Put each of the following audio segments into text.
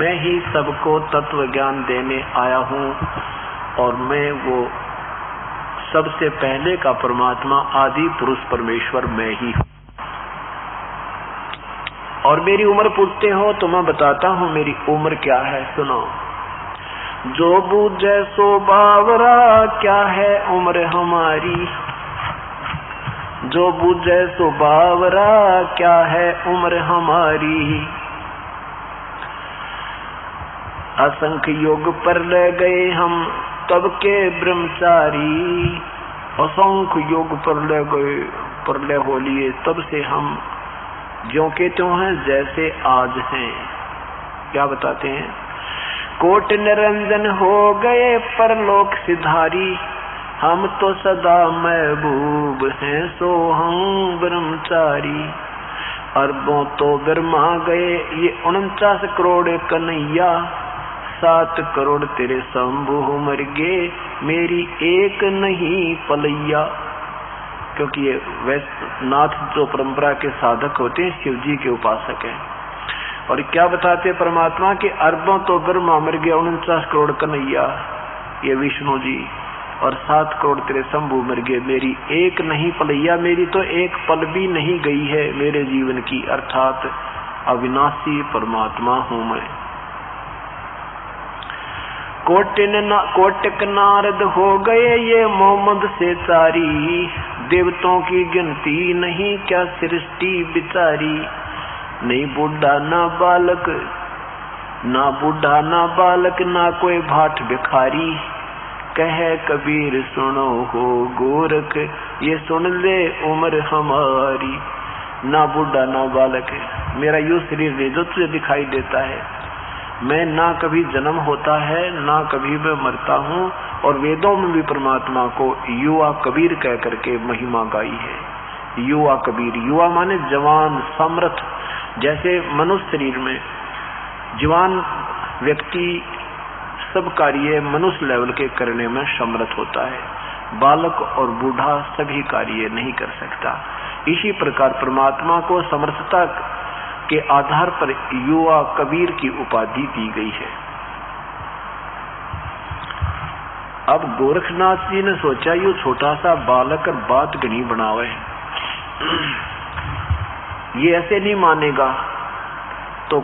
मैं ही सबको तत्व ज्ञान देने आया हूँ और मैं वो सबसे पहले का परमात्मा आदि पुरुष परमेश्वर मैं ही हूँ। और मेरी उम्र पूछते हो तो मैं बताता हूँ मेरी उम्र क्या है, सुनो। जो बूझे सो बावरा, क्या है उम्र हमारी। जो बूझे सो बावरा, क्या है उम्र हमारी। असंख्य योग पर ले गए हम तब के ब्रह्मचारी। असंख्य योग पर ले गए, पर ले हो लिए, तब से हम ज्यों के त्यों हैं जैसे आज हैं। क्या बताते हैं? कोट निरंजन हो गए परलोक सिधारी। हम तो सदा महबूब हैं सो हम ब्रह्मचारी। अरबों तो बिरमा गए ये 49 करोड़ कन्हैया। 7 करोड़ तेरे शंभु मर गए, मेरी एक नहीं पलैया। क्योंकि ये वैष्णनाथ जो परंपरा के साधक होते हैं, शिव जी के उपासक हैं। और क्या बताते परमात्मा के अरबों तो ब्रह्मा मर गया, 49 करोड़ कन्हैया ये विष्णु जी, और 7 करोड़ तेरे शंभु मर गए, मेरी एक नहीं पलैया। मेरी तो एक पल भी नहीं गई है मेरे जीवन की, अर्थात अविनाशी परमात्मा हूं मैं। कोटिक नारद हो गए ये मोहम्मद से सारी। देवताओं की गिनती नहीं क्या सृष्टि बिचारी। नहीं बूढ़ा ना बालक, ना बूढ़ा ना बालक, ना कोई भाट भिखारी। कहे कबीर सुनो हो गोरख, ये सुन ले उम्र हमारी। ना बूढ़ा ना बालक, मेरा यू शरीर नहीं जो तुझे दिखाई देता है। मैं ना कभी जन्म होता है ना कभी मैं मरता हूँ। और वेदों में भी परमात्मा को युवा कबीर कह करके महिमा गाई है। युवा कबीर, युवा माने जवान समर्थ। जैसे मनुष्य शरीर में जवान व्यक्ति सब कार्य मनुष्य लेवल के करने में समर्थ होता है, बालक और बूढ़ा सभी कार्य नहीं कर सकता। इसी प्रकार परमात्मा को समर्थता के आधार पर युवा कबीर की उपाधि दी गई है। अब गोरखनाथ जी ने सोचा ये छोटा सा बालक और बात घनी बनावे, ये ऐसे नहीं मानेगा। तो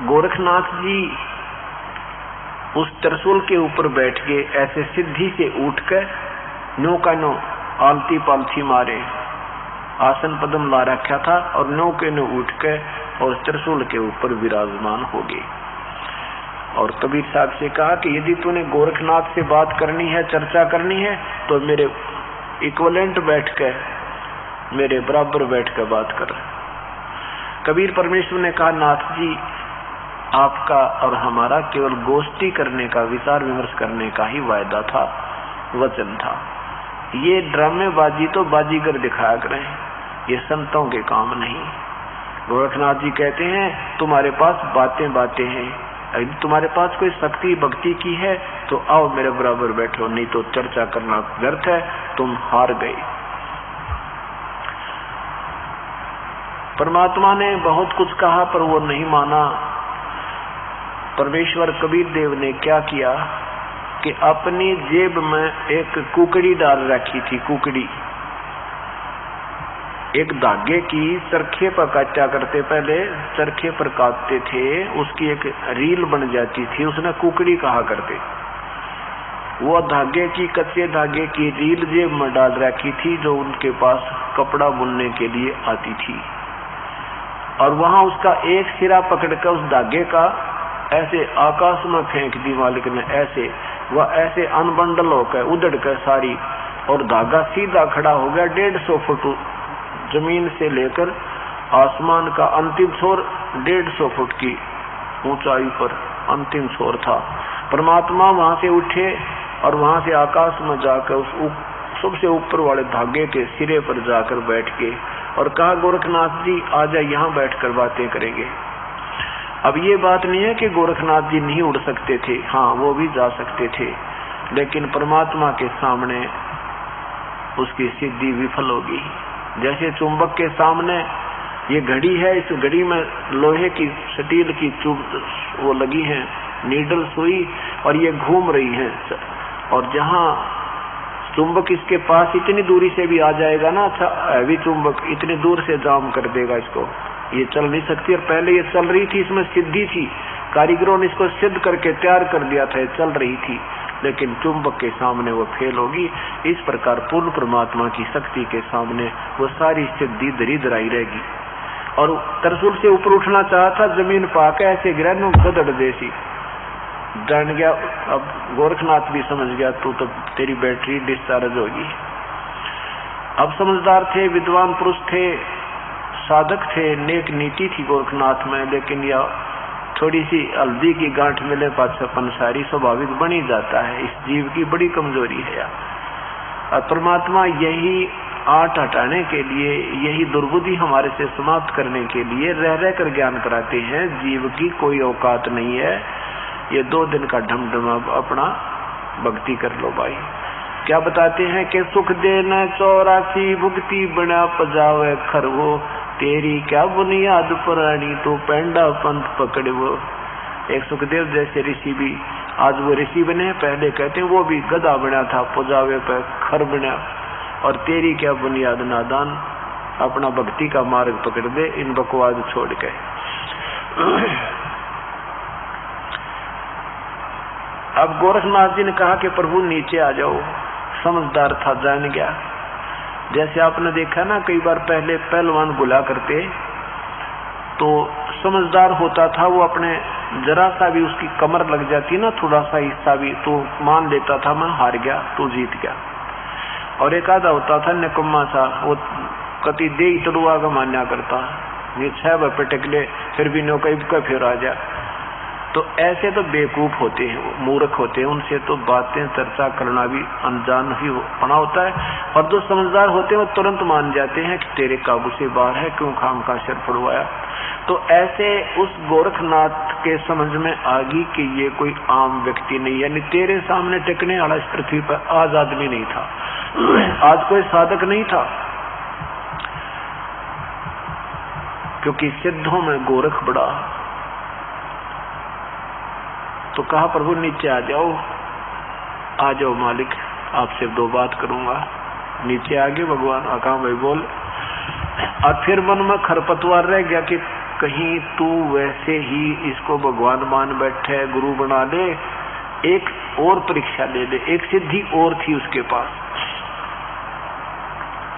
गोरखनाथ जी उस त्रिशूल के ऊपर बैठ के ऐसे सिद्धि से उठकर नो का नो आलती पालथी मारे, आसन पद्म ला रखा था और नो के नो उठ के और त्रिशूल के ऊपर विराजमान हो गए। और कबीर साहब से कहा कि यदि तूने गोरखनाथ से बात करनी है, चर्चा करनी है, तो मेरे इक्वलेंट बैठ के, मेरे बराबर बैठ कर बात कर। कबीर परमेश्वर ने कहा, नाथ जी आपका और हमारा केवल गोष्ठी करने का, विचार विमर्श करने का ही वायदा था, वचन था। ये ड्रामेबाजी तो बाजीगर दिखाया करें, ये संतों के काम नहीं। गोरखनाथ जी कहते हैं तुम्हारे पास बातें बातें हैं, यदि तुम्हारे पास कोई शक्ति भक्ति की है तो आओ मेरे बराबर बैठो, नहीं तो चर्चा करना व्यर्थ है, तुम हार गए। परमात्मा ने बहुत कुछ कहा पर वो नहीं माना। परमेश्वर कबीर देव ने क्या किया कि अपनी जेब में एक कुकड़ी डाल रखी थी। कुकड़ी एक धागे की चरखे पर काटा करते, पहले चरखे पर काटते थे, उसकी एक रील बन जाती थी, उसने कुकड़ी कहा करते। वो धागे की, कच्चे धागे की रील जेब में डाल रखी थी जो उनके पास कपड़ा बुनने के लिए आती थी। और वहां उसका एक सिरा पकड़कर उस धागे का ऐसे आकाश में फेंक दी मालिक ने, ऐसे वह ऐसे अनबंडल होकर उधड़ कर सारी, और धागा सीधा खड़ा हो गया 150 फुट जमीन से लेकर आसमान का अंतिम छोर 150 फुट की ऊंचाई पर अंतिम छोर था। परमात्मा वहां से उठे और वहां से आकाश में जाकर उस सबसे ऊपर वाले धागे के सिरे पर जाकर बैठ के और कहा, गोरखनाथ जी आजा, यहाँ बैठकर बातें करेंगे। अब ये बात नहीं है कि गोरखनाथ जी नहीं उड़ सकते थे, हाँ वो भी जा सकते थे, लेकिन परमात्मा के सामने उसकी सिद्धि विफल होगी। जैसे चुंबक के सामने ये घड़ी है, इस घड़ी में लोहे की स्टील की चुभ वो लगी है, नीडल सुई, और ये घूम रही है। और जहाँ चुंबक इसके पास इतनी दूरी से भी आ जाएगा ना, अच्छा हैवी चुंबक इतनी दूर से जाम कर देगा इसको, ये चल नहीं सकती। और पहले ये चल रही थी, इसमें सिद्धि थी, कारीगरों ने इसको सिद्ध करके तैयार कर दिया था, ये चल रही थी, लेकिन चुंबक के सामने वो फेल होगी। इस प्रकार पूर्ण परमात्मा की शक्ति के सामने वो सारी सिद्धि दरिद्र आई रहेगी। और तरसुल से ऊपर उठना चाहा था, जमीन पाके ऐसे गिरा नो गदड़ जैसी, जान गया। अब गोरखनाथ भी समझ गया, तू तो तेरी बैटरी डिस्चार्ज होगी। अब समझदार थे, विद्वान पुरुष थे, साधक थे, नेक नीति थी गोरखनाथ में, लेकिन यह थोड़ी सी हल्दी की गांठ मिले पाछपन सारी स्वाभाविक बन ही जाता है। इस जीव की बड़ी कमजोरी है। और परमात्मा यही आट हटाने के लिए, यही दुर्बुद्धि हमारे से समाप्त करने के लिए रह रह कर ज्ञान कराते हैं। जीव की कोई औकात नहीं है, ये 2 दिन का ढमढमा अपना भक्ति कर लो भाई। क्या बताते हैं कि सुख देना 84 भुक्ति बना पजावे खरवो, तेरी क्या बुनियाद पुरानी तो पेंडा पंथ पकड़ वो। एक सुखदेव जैसे ऋषि भी आज वो ऋषि बने, पहले कहते हैं वो भी गधा बना था, पजावे पे खर बना। और तेरी क्या बुनियाद नादान, अपना भक्ति का मार्ग पकड़ दे, इन बकवाद छोड़ के। अब गोरखनाथ जी ने कहा कि प्रभु नीचे आ जाओ। समझदार था, जान गया। जैसे आपने देखा ना, कई बार पहले पहलवान बुला करते तो समझदार होता था, वो अपने जरा सा भी उसकी कमर लग जाती ना, थोड़ा सा हिस्सा भी, तो मान लेता था मैं हार गया, तू जीत गया। और एक आधा होता था निकम्मा सा, वो कति दे तड़ुआ का मान्या करता, ये 6 बार पटक ले फिर भी नो कहीं का फिर आ जा। तो ऐसे तो बेवकूफ होते हैं, मूर्ख होते हैं, उनसे तो बातें चर्चा करना भी अनजान ही पना होता है। और जो समझदार होते हैं वो तुरंत मान जाते हैं कि तेरे काबू से बाहर है, क्यों खाम का सिर पड़वाया। तो ऐसे उस गोरखनाथ के समझ में आ गई कि ये कोई आम व्यक्ति नहीं, यानी तेरे सामने टिकने वाला इस पृथ्वी पर आज आदमी नहीं था, आज कोई साधक नहीं था, क्योंकि सिद्धों में गोरख बड़ा। तो कहा प्रभु नीचे आ जाओ, आ जाओ मालिक, आपसे 2 बात करूंगा। नीचे आ गए भगवान, आका भाई बोल। और फिर मन में खरपतवार रह गया कि कहीं तू वैसे ही इसको भगवान मान बैठे, गुरु बना ले, एक और परीक्षा ले ले। एक सिद्धि और थी उसके पास,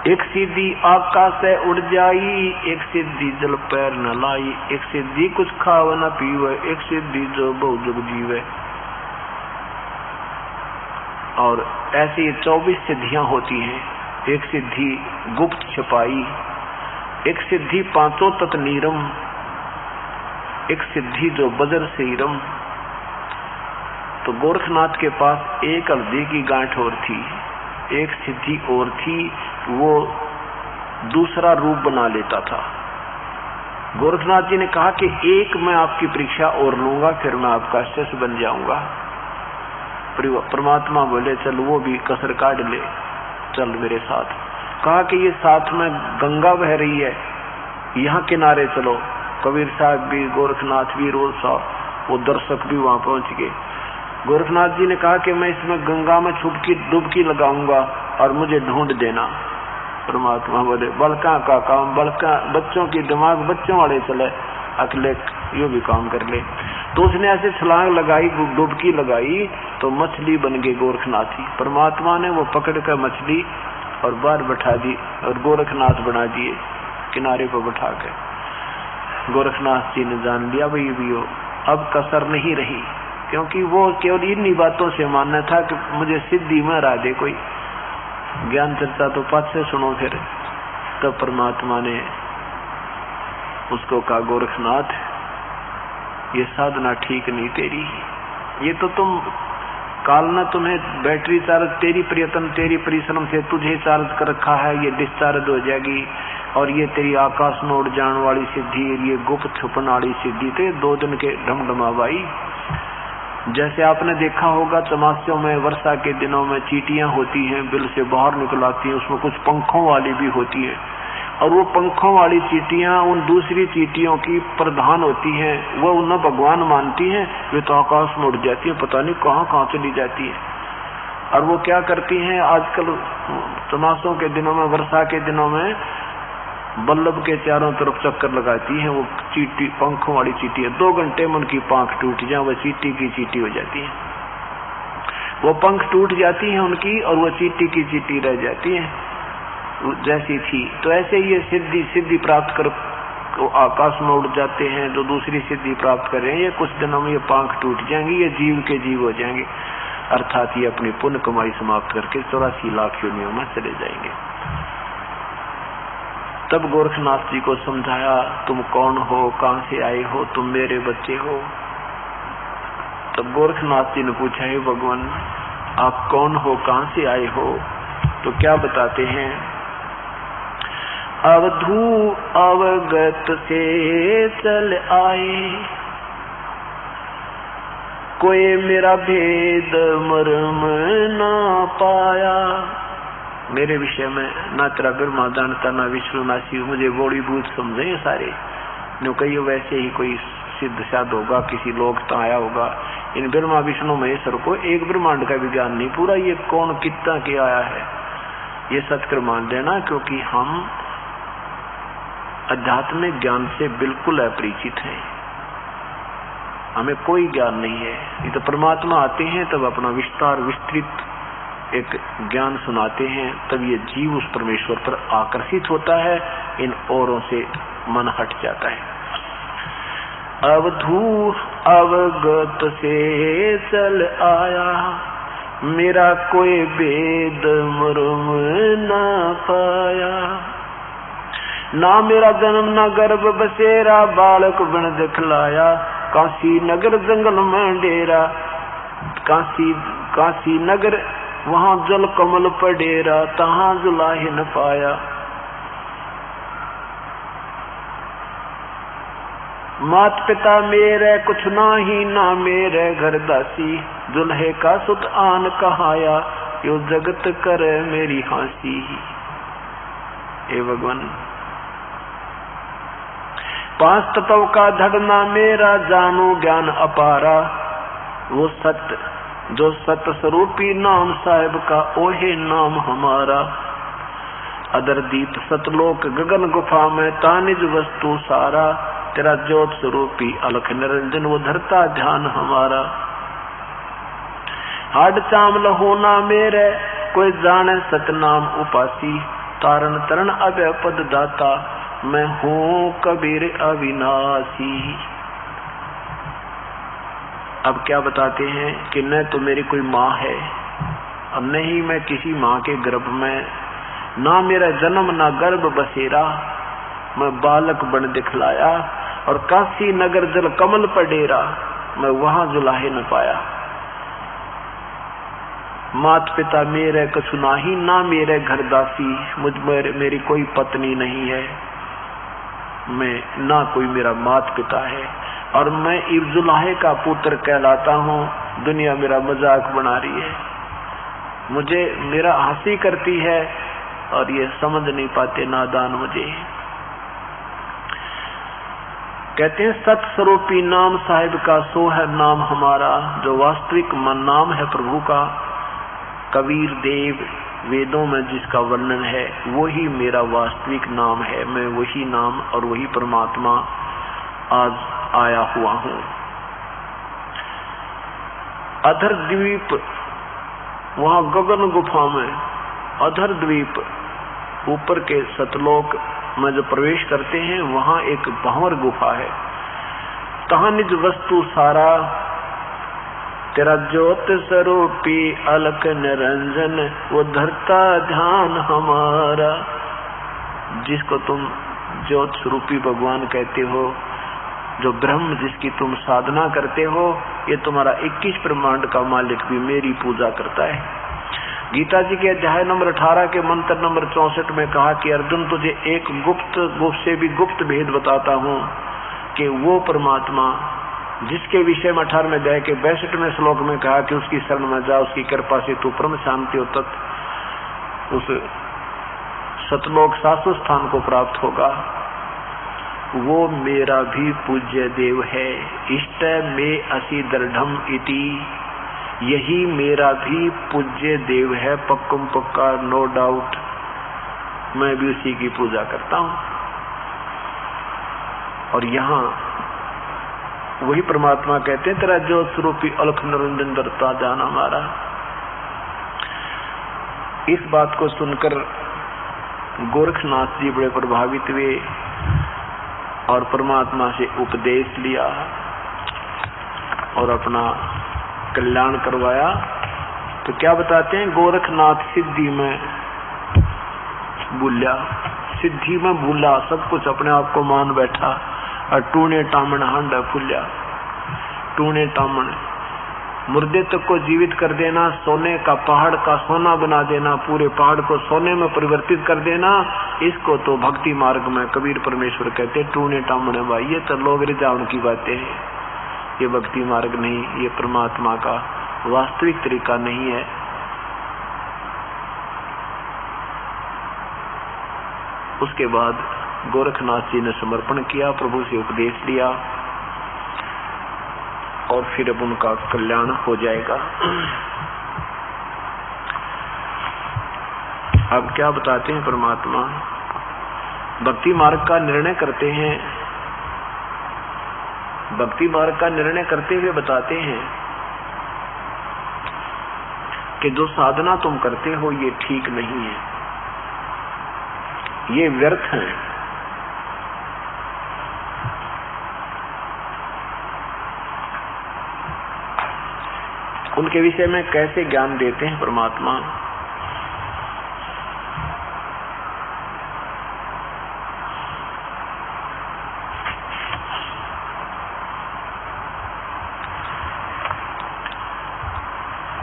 एक सिद्धि आकाश से उड़ जाई, एक सिद्धि जल पैर न लाई, एक सिद्धि कुछ खाव न पीवे, एक सिद्धि जो बहुत जुग जीवे। और ऐसी 24 सिद्धियां होती हैं। एक सिद्धि गुप्त छिपाई, एक सिद्धि 5 तत् नीरम, एक सिद्धि जो बजर से रम। तो गोरखनाथ के पास एक हल्दी की गांठ और थी, एक सिद्धि और थी, वो दूसरा रूप बना लेता था। गोरखनाथ जी ने कहा कि एक मैं आपकी परीक्षा और लूंगा, फिर मैं आपका शिष्य बन जाऊंगा। परमात्मा बोले चल वो भी कसर काट ले, चल मेरे साथ। कहा कि ये साथ में गंगा बह रही है, यहाँ किनारे चलो। कबीर साहब भी, गोरखनाथ भी, रोज साहब, वो दर्शक भी वहां पहुंच गए। गोरखनाथ जी ने कहा कि मैं इसमें गंगा में डुबकी लगाऊंगा और मुझे ढूंढ देना। परमात्मा बोले बलका का काम बलका, बच्चों की दिमाग बच्चों वाले चले, अकेले यो भी काम कर ले। तो उसने ऐसे छलांग लगाई, डुबकी लगाई, तो मछली बन गई गोरखनाथी। परमात्मा ने वो पकड़ कर मछली और बाहर बैठा दी और गोरखनाथ बना दिए किनारे पर बैठा के। गोरखनाथ जी ने जान लिया भाई भी हो, अब कसर नहीं रही, क्योंकि वो केवल इन्हीं बातों से मानना था कि मुझे सिद्धि में रा दे कोई। ज्ञान चर्चा तो पास से सुनो फिर। तब परमात्मा ने उसको कहा गोरखनाथ ये साधना ठीक नहीं तेरी, ये तो तुम काल ने तुम्हें बैटरी चार्ज, तेरी प्रयत्न तेरी परिश्रम से तुझे चार्ज कर रखा है, ये डिस्चार्ज हो जाएगी। और ये तेरी आकाश में उड़ जाने वाली सिद्धि, ये गुप्त छुपन वाली सिद्धि, तो 2 दिन के ढमढमाबाई। जैसे आपने देखा होगा चमासियों में, वर्षा के दिनों में चींटियां होती हैं, बिल से बाहर निकल आती हैं, उसमें कुछ पंखों वाली भी होती है। और वो पंखों वाली चींटियां उन दूसरी चींटियों की प्रधान होती हैं, वो उन्हें भगवान मानती हैं, वे तो आकाश में उड़ जाती है, पता नहीं कहाँ कहाँ चली जाती है। और वो क्या करती हैं, आजकल चमासों के दिनों में, वर्षा के दिनों में बल्लभ के चारों तरफ चक्कर लगाती हैं वो चींटी, पंखों वाली चींटी है। 2 घंटे में उनकी पंख टूट जाए, वो चींटी की चींटी हो जाती है। वो पंख टूट जाती हैं उनकी और वो चींटी की चींटी रह जाती है जैसी थी। तो ऐसे ये सिद्धि प्राप्त कर आकाश में उड़ जाते हैं, जो दूसरी सिद्धि प्राप्त कर रहे हैं, ये कुछ दिनों में ये पंख टूट जाएंगे, ये जीव के जीव हो जाएंगे, अर्थात ये अपनी पुण्य कमाई समाप्त करके 84 लाख योनियों में चले जाएंगे। तब गोरखनाथ जी को समझाया, तुम कौन हो, कहाँ से आए हो, तुम मेरे बच्चे हो। तब गोरखनाथ जी ने पूछा, हे भगवान आप कौन हो, कहाँ से आए हो? तो क्या बताते हैं, अवधू अवगत से चल आए, कोई मेरा भेद मर्म ना पाया। मेरे विषय में ना तेरा ब्रह्मा जानता, ना विष्णु, ना शिव, मुझे बड़ी भूत समझे सारे। नो कही वैसे ही कोई सिद्ध साध होगा, किसी लोक तो आया होगा। इन ब्रह्मा विष्णु महेश्वर को एक ब्रह्मांड का भी ज्ञान नहीं पूरा, ये कौन कितना के आया है, ये सत्कर मान लेना, क्योंकि हम आध्यात्मिक ज्ञान से बिल्कुल अपरिचित हैं, हमें कोई ज्ञान नहीं है। ये तो परमात्मा आते हैं तब अपना विस्तार विस्तृत एक ज्ञान सुनाते हैं, तब ये जीव उस परमेश्वर पर आकर्षित होता है, इन औरों से मन हट जाता है। अवधू अवगत से चल आया, मेरा कोई भेद मर्म न पाया। ना मेरा जन्म न गर्भ बसेरा, बालक बन दिखलाया, काशी नगर जंगल में डेरा, काशी नगर वहां जल कमल पर डेरा, तहां जुलाही न पाया। मात पिता मेरे कुछ नाही, ना मेरे घर दासी, दुल्हे का सुत आन कहाया, यो जगत कर मेरी हांसी। हे भगवान, 5 तत्व का धड़ना मेरा, जानो ज्ञान अपारा, वो सत्य जो सत्य स्वरूपी नाम साहिब का, ओहे नाम हमारा। अदर दीप सतलोक गगन गुफा में, तानिज वस्तु सारा, तेरा ज्योत स्वरूपी अलख निरंजन, वो धरता ध्यान हमारा। हाड चाम लहोना मेरे, कोई जाने सतनाम उपासी, तारण तरण अभय पद दाता, मैं हूँ कबीर अविनाशी। अब क्या बताते हैं कि न तो मेरी कोई माँ है और न ही मैं किसी माँ के गर्भ में, ना मेरा जन्म ना गर्भ बसेरा, मैं बालक बन दिखलाया, और काशी नगर जल कमल पर डेरा, मैं वहां जुलाहे न पाया। मात पिता मेरे कछु नाही, ना मेरे घर दासी, मुझ मेरी कोई पत्नी नहीं है, मैं ना कोई मेरा मात पिता है, और मैं इब्जुलाहे का पुत्र कहलाता हूँ। दुनिया मेरा मजाक बना रही है, मुझे मेरा हंसी करती है, और ये समझ नहीं पाते नादान मुझे। कहते हैं सत स्वरूपी नाम साहिब का, सो है नाम हमारा, जो वास्तविक नाम है प्रभु का। कबीर देव वेदों में जिसका वर्णन है, वही मेरा वास्तविक नाम है। मैं वही नाम और वही परमात्मा आज आया हुआ हूँ। अधर द्वीप, वहां गगन गुफा में, अधर द्वीप ऊपर के सतलोक में जो प्रवेश करते हैं, वहां एक भंवर गुफा है। तहां निज वस्तु सारा, तेरा ज्योत स्वरूपी अलख निरंजन, वो धरता ध्यान हमारा। जिसको तुम ज्योत स्वरूपी भगवान कहते हो, जो ब्रह्म जिसकी तुम साधना करते हो, ये तुम्हारा 21 ब्रह्मांड का मालिक भी मेरी पूजा करता है। गीता जी के अध्याय नंबर 18 के मंत्र नंबर 64 में कहा कि अर्जुन, तुझे एक गुप्त से भी गुप्त भेद बताता हूँ कि वो परमात्मा जिसके विषय में 18वें अध्याय के 62वें श्लोक में कहा कि उसकी शरण में जा, उसकी कृपा से तू परम शांति हो तत्, उस सतलोक शाश्वत स्थान को प्राप्त होगा। वो मेरा भी पूज्य देव है। इष्ट में असी दृढ़म इति, यही मेरा भी पूज्य देव है, पक्कम पक्का, नो डाउट। मैं भी उसी की पूजा करता हूं। और यहाँ वही परमात्मा कहते हैं, तेरा जो स्वरूपी अलख निरंजन दरता जान हमारा। इस बात को सुनकर गोरखनाथ जी बड़े प्रभावित हुए और परमात्मा से उपदेश लिया और अपना कल्याण करवाया। तो क्या बताते हैं, गोरखनाथ सिद्धि में भूला, सिद्धि में भूला, सब कुछ अपने आप को मान बैठा। और टूने टामन हांडा फूल्या। टूने टामन मुर्दे तक को जीवित कर देना, सोने का पहाड़ का सोना बना देना, पूरे पहाड़ को सोने में परिवर्तित कर देना, इसको तो भक्ति मार्ग में कबीर परमेश्वर कहते टूने टामने भाई। ये तो लोग रिझावन की बातें हैं, ये भक्ति मार्ग नहीं, ये परमात्मा का वास्तविक तरीका नहीं है। उसके बाद गोरखनाथ जी ने समर्पण किया, प्रभु से उपदेश लिया और फिर अब उनका कल्याण हो जाएगा। अब क्या बताते हैं परमात्मा, भक्ति मार्ग का निर्णय करते हैं। भक्ति मार्ग का निर्णय करते हुए बताते हैं कि जो साधना तुम करते हो ये ठीक नहीं है, ये व्यर्थ है। उनके विषय में कैसे ज्ञान देते हैं परमात्मा।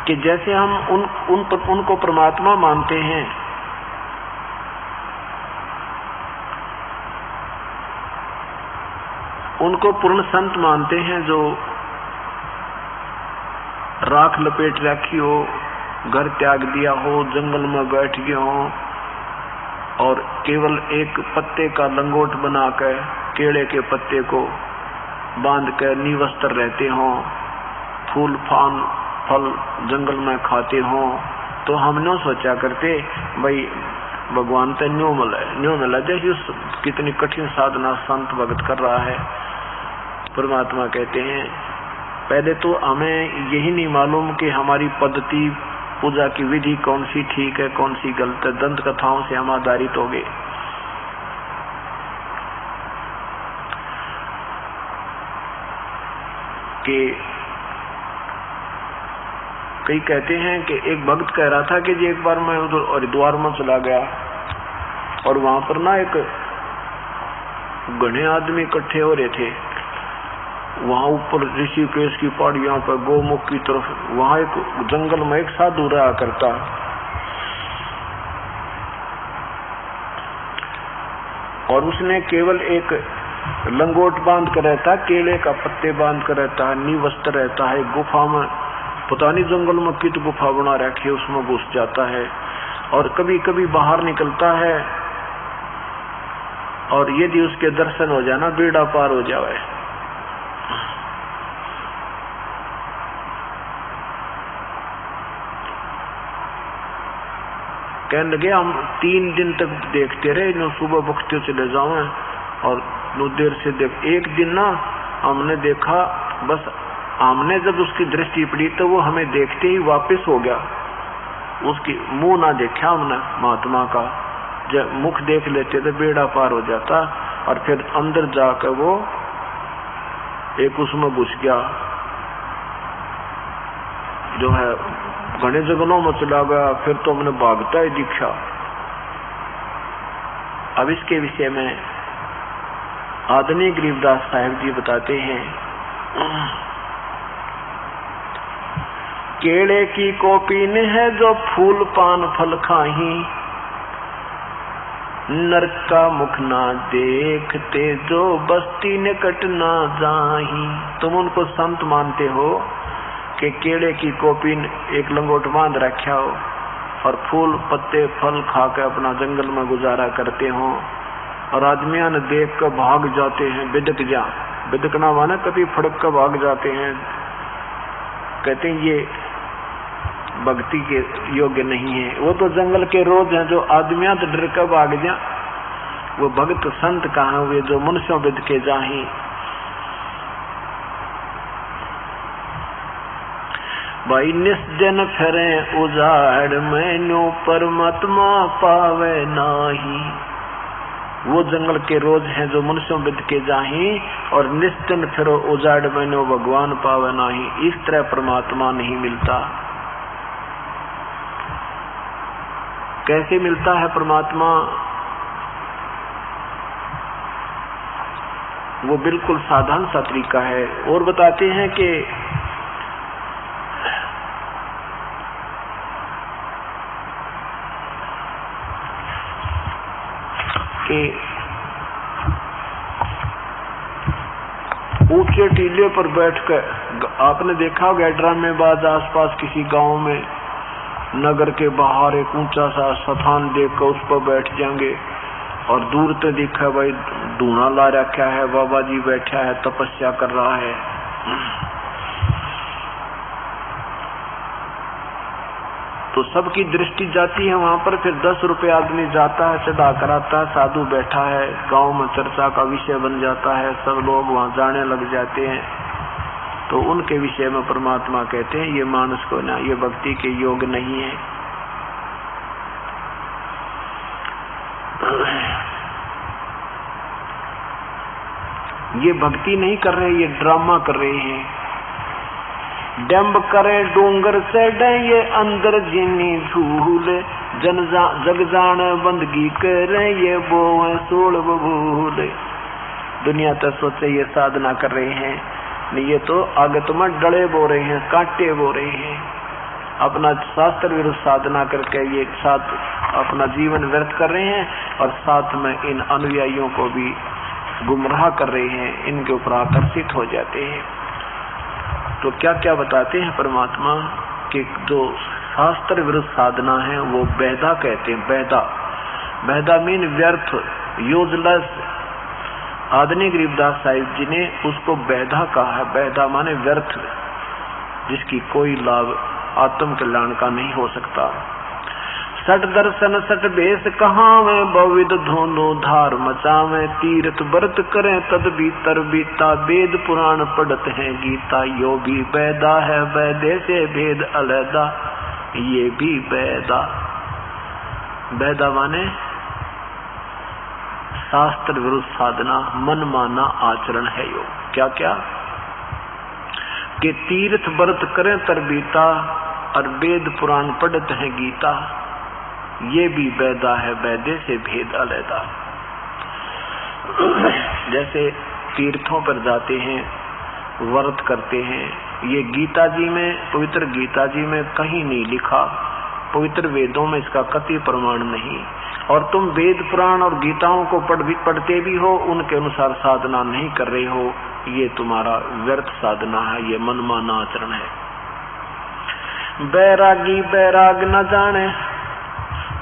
कि जैसे हम उनको परमात्मा मानते हैं, उनको पूर्ण संत मानते हैं, जो राख लपेट रखी हो, घर त्याग दिया हो, जंगल में बैठ गए हो और केवल एक पत्ते का लंगोट बनाकर, केले के पत्ते को बांध कर निवस्त्र रहते हो, फूल फान फल जंगल में खाते हो, तो हम न सोचा करते भाई भगवान तो न्यू मिला जैसे कितनी कठिन साधना संत भगत कर रहा है। परमात्मा कहते हैं पहले तो हमें यही नहीं मालूम कि हमारी पद्धति, पूजा की विधि कौन सी ठीक है कौन सी गलत है। दंत कथाओं से हम आधारित हो गए कि कई कहते हैं कि एक भक्त कह रहा था कि जी एक बार मैं उधर हरिद्वार में चला गया और वहां पर ना एक घने आदमी इकट्ठे हो रहे थे। वहां ऊपर ऋषिकेश की पहाड़ियों पर गोमुख की तरफ, वहां एक जंगल में एक साधु रहा करता। और उसने केवल एक लंगोट बांध कर रहता, केले का पत्ते बांध कर रहता है, निवस्त्र रहता है, गुफा में पता नहीं जंगल में कित गुफा बना रखी, उसमें घुस जाता है और कभी कभी बाहर निकलता है। और यदि उसके दर्शन हो जाना बेड़ा पार हो जाए। कहने लगे हम 3 दिन तक देखते रहे, नो सुबह बख्ते चले जाओ और नो देर से देख। एक दिन ना हमने देखा, बस हमने जब उसकी दृष्टि पड़ी तो वो हमें देखते ही वापस हो गया। उसकी मुंह ना देखा हमने महात्मा का, जब मुख देख लेते तो बेड़ा पार हो जाता। और फिर अंदर जाकर वो एक उसमें घुस गया, जो है घने जंगलों में चला गया। फिर तो हमने भागता ही दिखा। अब इसके विषय में आदरणीय गरीबदास साहिब जी बताते हैं, केले की कोपीन है जो फूल पान फल खाही, नरक का मुख ना देखते जो बस्ती निकट ना जाही। तुम उनको संत मानते हो कि केले की कोपीन एक लंगोट बांध रखा हो, और फूल पत्ते फल खा के अपना जंगल में गुजारा करते हों, और आदमियां ने देख कर भाग जाते हैं, बिदकना माना कभी फड़क कर भाग जाते हैं। कहते हैं ये भक्ति के योग्य नहीं है। वो तो जंगल के रोज हैं, जो आदमियां तो डर कर भाग जा, वो भक्त संत कहाँ हुए जो मनुष्यों बिद के जाही। भाई निस्जन फिरे उजाड़ मैनो परमात्मा पावे नाही। वो जंगल के रोज हैं जो मनुष्यों बिद के जाही, और निस्जन फिरो उजाड़ मैनो भगवान पावे नाही। इस तरह परमात्मा नहीं मिलता। कैसे मिलता है परमात्मा? वो बिल्कुल साधारण सा तरीका है। और बताते हैं कि ऊंचे टीले पर बैठकर, आपने देखा होगा ड्रामेबाज आसपास किसी गांव में नगर के बाहर एक ऊंचा सा स्थान देखकर उस पर बैठ जाएंगे, और दूर से देखा भाई धूना ला रखा है, बाबा जी बैठा है, तपस्या कर रहा है। तो सबकी दृष्टि जाती है वहां पर। फिर 10 रुपए आदमी जाता है, चढ़ा कर आता है, साधु बैठा है, गांव में चर्चा का विषय बन जाता है, सब लोग वहां जाने लग जाते हैं। तो उनके विषय में परमात्मा कहते हैं ये मानस को ना, ये भक्ति के योग नहीं है। ये भक्ति नहीं कर रहे, ये ड्रामा कर रहे हैं। डंब करे डूंगर से ये अंदर जिनी झूल, जग जान बंदगी करे ये बोए सोल बबूल। दुनिया तो सोचे ये साधना कर रहे हैं, नहीं ये तो आगत में डले बो रहे हैं, कांटे बो रहे हैं। अपना शास्त्र विरुद्ध साधना करके ये साथ अपना जीवन व्यर्थ कर रहे हैं, और साथ में इन अनुयायियों को भी गुमराह कर रहे हैं, इनके ऊपर आकर्षित हो जाते हैं। तो क्या क्या बताते हैं परमात्मा कि जो शास्त्र विरुद्ध साधना है वो बेहदा कहते हैं। बेहदा मीन व्यर्थ, यूजलेस। आदरणीय गरीबदास साहिब जी ने उसको बेहदा कहा है। बेहदा माने व्यर्थ, जिसकी कोई लाभ आत्म कल्याण का नहीं हो सकता। सट दर्शन सट बेस कहावे, बहुविध धोनो धार मचावे, तीर्थ व्रत करें तद भीतर बीता, वेद पुराण पढ़त है गीता। यो भी बेहदा है बेदे से भेद अलहदा, ये भी बेहदा। बेहदा माने शास्त्र विरुद्ध साधना, मन माना आचरण है यो। क्या क्या कि तीर्थ व्रत करें तरबीता, और वेद पुराण पढ़त है गीता। ये भी बेहदा है बेदे से भेद अलहदा। जैसे तीर्थों पर जाते हैं, व्रत करते हैं, ये गीता जी में, पवित्र गीता जी में कहीं नहीं लिखा, पवित्र वेदों में इसका कतई प्रमाण नहीं। और तुम वेद पुराण और गीताओं को पढ़ते भी हो, उनके अनुसार साधना नहीं कर रहे हो, ये तुम्हारा व्यर्थ साधना है, ये मनमाना आचरण है। बैरागी बैराग न जाने,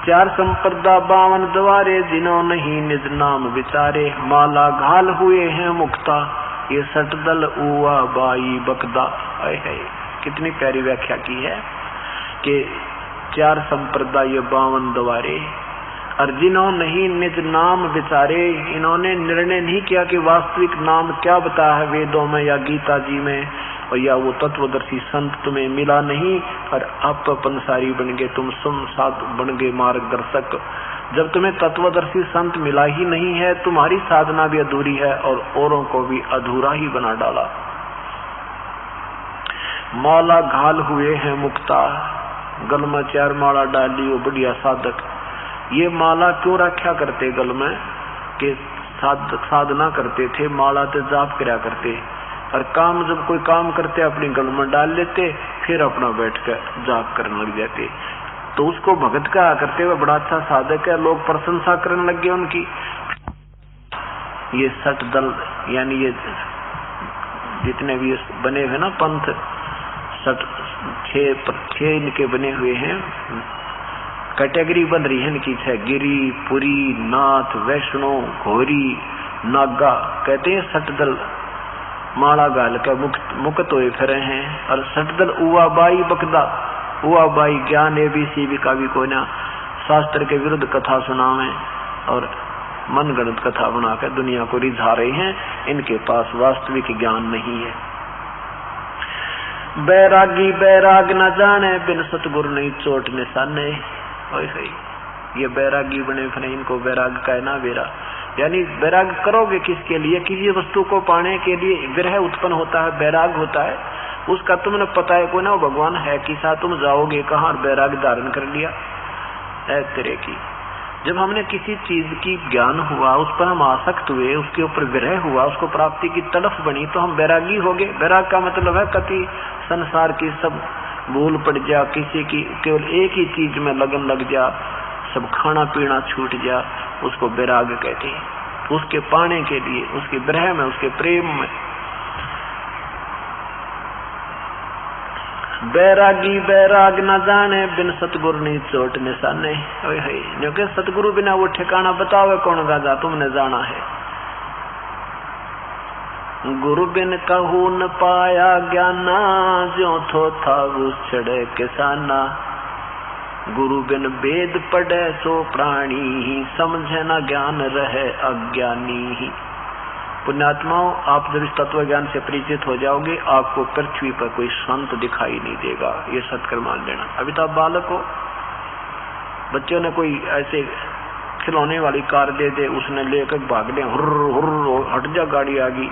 4 संप्रदा 52 द्वारे, जिन्हों नहीं निज नाम विचारे। माला घाल हुए हैं मुक्ता, ये सटदल उआ बाई बकदा। है कितनी प्यारी व्याख्या की है कि 4 संप्रदाय 52 द्वारे, और जिन्हों नहीं निज नाम विचारे, इन्होंने निर्णय नहीं किया कि वास्तविक नाम क्या बताया है वेदों में या गीता जी में, और या वो तत्वदर्शी संत तुम्हें मिला नहीं, और आप तो पंसारी बन गए, तुम साध बन गए मार्गदर्शक। जब तुम्हें तत्वदर्शी संत मिला ही नहीं है, तुम्हारी साधना भी अधूरी है और औरों को भी अधूरा ही बना डाला। माला घाल हुए हैं मुक्ता, गल में 4 माला डाली वो बढ़िया साधक। ये माला क्यों रखा करते गल में कि साधना करते थे, माला ते जाप किया करते, और काम जब कोई काम करते अपनी गल में डाल लेते, फिर अपना बैठ कर जाप करने लग जाते। तो उसको भगत कहा करते हुए बड़ा अच्छा साधक है, लोग प्रशंसा करने लग गए उनकी। ये सठ दल यानी ये जितने भी बने हुए ना पंथ, 6 इनके बने हुए हैं, कैटेगरी बन रही है इनकी है, गिरी, पुरी, नाथ, वैष्णो, घोरी, नागा। कहते हैं सटदल माड़ा गाल के मुक्त हुए फिरे हैं। और सटदल उवा बाई बकदा, उवा बाई ज्ञान ABC भी का भी कोई ना, शास्त्र के विरुद्ध कथा सुनावे और मनगढ़ंत कथा बनाकर दुनिया को रिझा रहे हैं। इनके पास वास्तविक ज्ञान नहीं है। बैरागी बैराग न जाने, बिन सतगुरु नहीं चोट निशाने। ये बैरागी बने फिर इनको बैराग का है ना बेरा। यानी बैराग करोगे किसके लिए? किसी वस्तु को पाने के लिए विरह उत्पन्न होता है, बैराग होता है, उसका तुमने पता है कोई ना भगवान है किसा, तुम जाओगे कहाँ? और बैराग धारण कर लिया है तेरे की। जब हमने किसी चीज की ज्ञान हुआ, उस पर हम आसक्त हुए, उसके ऊपर विरह हुआ, उसको प्राप्ति की तड़फ बनी, तो हम बैरागी हो गए। बैराग का मतलब है कति संसार की सब भूल पड़ जा, किसी की केवल एक ही चीज में लगन लग जा, सब खाना पीना छूट जा, उसको बैराग कहते हैं। उसके पाने के लिए, उसके विरह में, उसके प्रेम में। बैरागी बैराग न जाने, बिन सतगुरु नहीं चोट निशाने। क्योंकि सतगुरु बिना वो ठिकाना बतावे कौन गाजा, तुमने जाना है। गुरु बिन कहू न पाया ज्ञाना, ज्यों थो था उस चढ़े किसाना। गुरु बिन वेद पढ़े सो प्राणी, समझे न ज्ञान रहे अज्ञानी ही। पुण्यात्माओं, आप जब इस तत्व ज्ञान से परिचित हो जाओगे, आपको पृथ्वी पर कोई संत दिखाई नहीं देगा। ये सत्कर मान लेना। अभी तो आप बालक हो, बच्चों ने कोई ऐसे खिलौने वाली कार दे दे, उसने लेकर भाग ले, हुर्र हुर्र हट जा गाड़ी आ गई।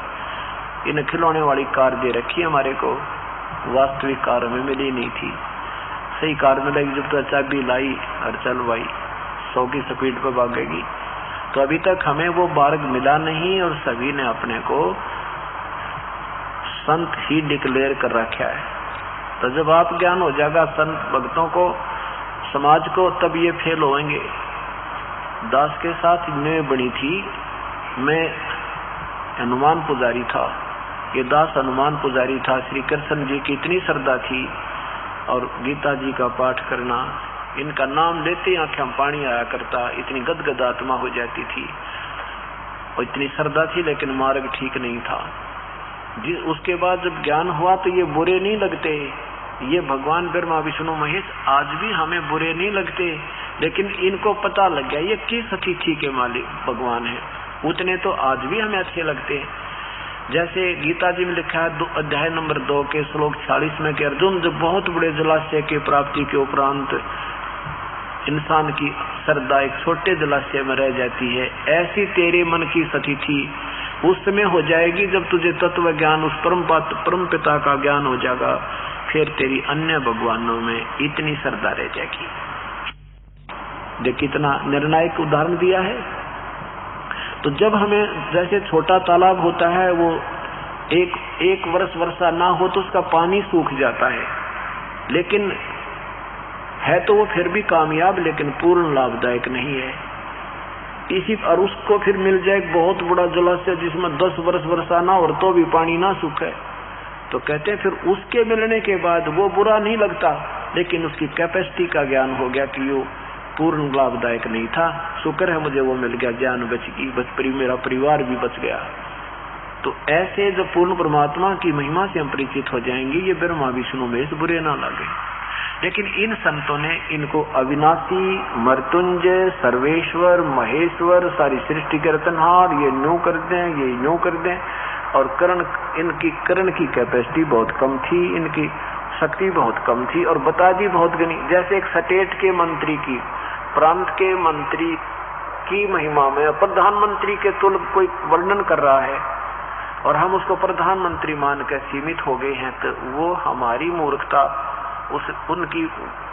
इन्हें खिलौने वाली कार दे रखी हमारे को, वास्तविक कार में मिली नहीं थी। सही कार में लगी जब तो चाबी लाई और चल भाई 100 की स्पीड पर भागेगी। तो अभी तक हमें वो मार्ग मिला नहीं और सभी ने अपने को संत ही डिक्लेयर कर रखा है। तो जब आप ज्ञान हो जाएगा संत भक्तों को, समाज को, तब ये फेल होंगे। दास के साथ न्याय बनी थी। मैं हनुमान पुजारी था, ये दास हनुमान पुजारी था। श्री कृष्ण जी की इतनी श्रद्धा थी और गीता जी का पाठ करना, इनका नाम लेते आंखें में पानी आया करता, इतनी गदगद आत्मा हो जाती थी और इतनी श्रद्धा थी, लेकिन मार्ग ठीक नहीं था। उसके बाद जब ज्ञान हुआ तो ये बुरे नहीं लगते। ये भगवान ब्रह्मा विष्णु महेश आज भी हमें बुरे नहीं लगते, लेकिन इनको पता लग गया ये किस अतिथि के मालिक भगवान है, उतने तो आज भी हमें अच्छे लगते हैं। जैसे गीता जी में लिखा है अध्याय नंबर 2 के श्लोक 40 में कि अर्जुन, जब बहुत बड़े जलाशय की प्राप्ति के उपरांत इंसान की श्रद्धा एक छोटे जलाशय में रह जाती है, ऐसी तेरे मन की स्थिति उस समय हो जाएगी जब तुझे तत्व ज्ञान, उस परम पिता का ज्ञान हो जाएगा, फिर तेरी अन्य भगवानों में इतनी श्रद्धा रह जाएगी। देख कितना निर्णायक उदाहरण दिया है। तो जब हमें जैसे छोटा तालाब होता है, वो एक वर्ष वर्षा ना हो तो उसका पानी सूख जाता है, लेकिन है तो वो फिर भी कामयाब, लेकिन पूर्ण लाभदायक नहीं है। इसी और उसको फिर मिल जाए बहुत बड़ा जलाशय जिसमें 10 वर्ष वर्षा ना और तो भी पानी ना सूखे, तो कहते हैं फिर उसके मिलने के बाद वो बुरा नहीं लगता, लेकिन उसकी कैपेसिटी का ज्ञान हो गया कि वो पूर्ण लाभदायक नहीं था। शुक्र है मुझे वो मिल गया, जान बच गई, मेरा परिवार भी बच गया। तो ऐसे जब पूर्ण परमात्मा की महिमा से हम परिचित हो जाएंगे, ये ब्रह्मा विष्णु महेश बुरे ना लगे। लेकिन इन संतों ने इनको अविनाशी, मृत्युंजय, सर्वेश्वर, महेश्वर, सारी सृष्टि के रतनहार, ये न्यू कर दें, ये न्यू कर दें। और इनकी करण की कैपेसिटी बहुत कम थी, इनकी शक्ति बहुत कम थी और बता दी बहुत गनी। जैसे एक स्टेट के मंत्री की, प्रांत के मंत्री की महिमा में प्रधानमंत्री के तुल्य कोई वर्णन कर रहा है और हम उसको प्रधानमंत्री मान कर सीमित हो गए हैं, तो वो हमारी मूर्खता, उनकी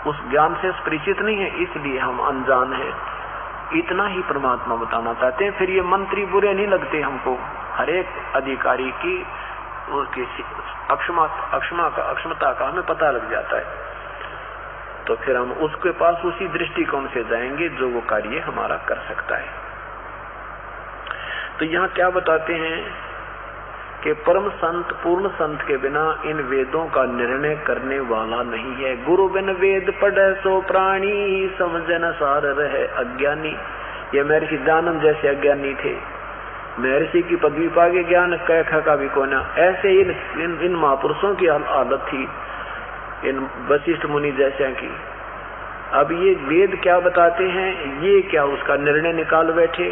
उस ज्ञान से परिचित नहीं है, इसलिए हम अनजान हैं। इतना ही परमात्मा बताना चाहते हैं। फिर ये मंत्री बुरे नहीं लगते हमको, हर एक अधिकारी की अक्षमता का हमें पता लग जाता है, तो फिर हम उसके पास उसी दृष्टिकोण से जाएंगे जो वो कार्य हमारा कर सकता है। तो यहाँ क्या बताते हैं कि परम संत पूर्ण संत के बिना इन वेदों का निर्णय करने वाला नहीं है। गुरु बिन वेद पढ़े सो प्राणी, समझे न सार रहे अज्ञानी। ये महर्षि दानव जैसे अज्ञानी थे, महर्षि की पदवी पाके ज्ञान कह का भी कोना। ऐसे इन महापुरुषों की हालत थी, इन वशिष्ठ मुनि जैसे की। अब ये वेद क्या बताते हैं, ये क्या उसका निर्णय निकाल बैठे।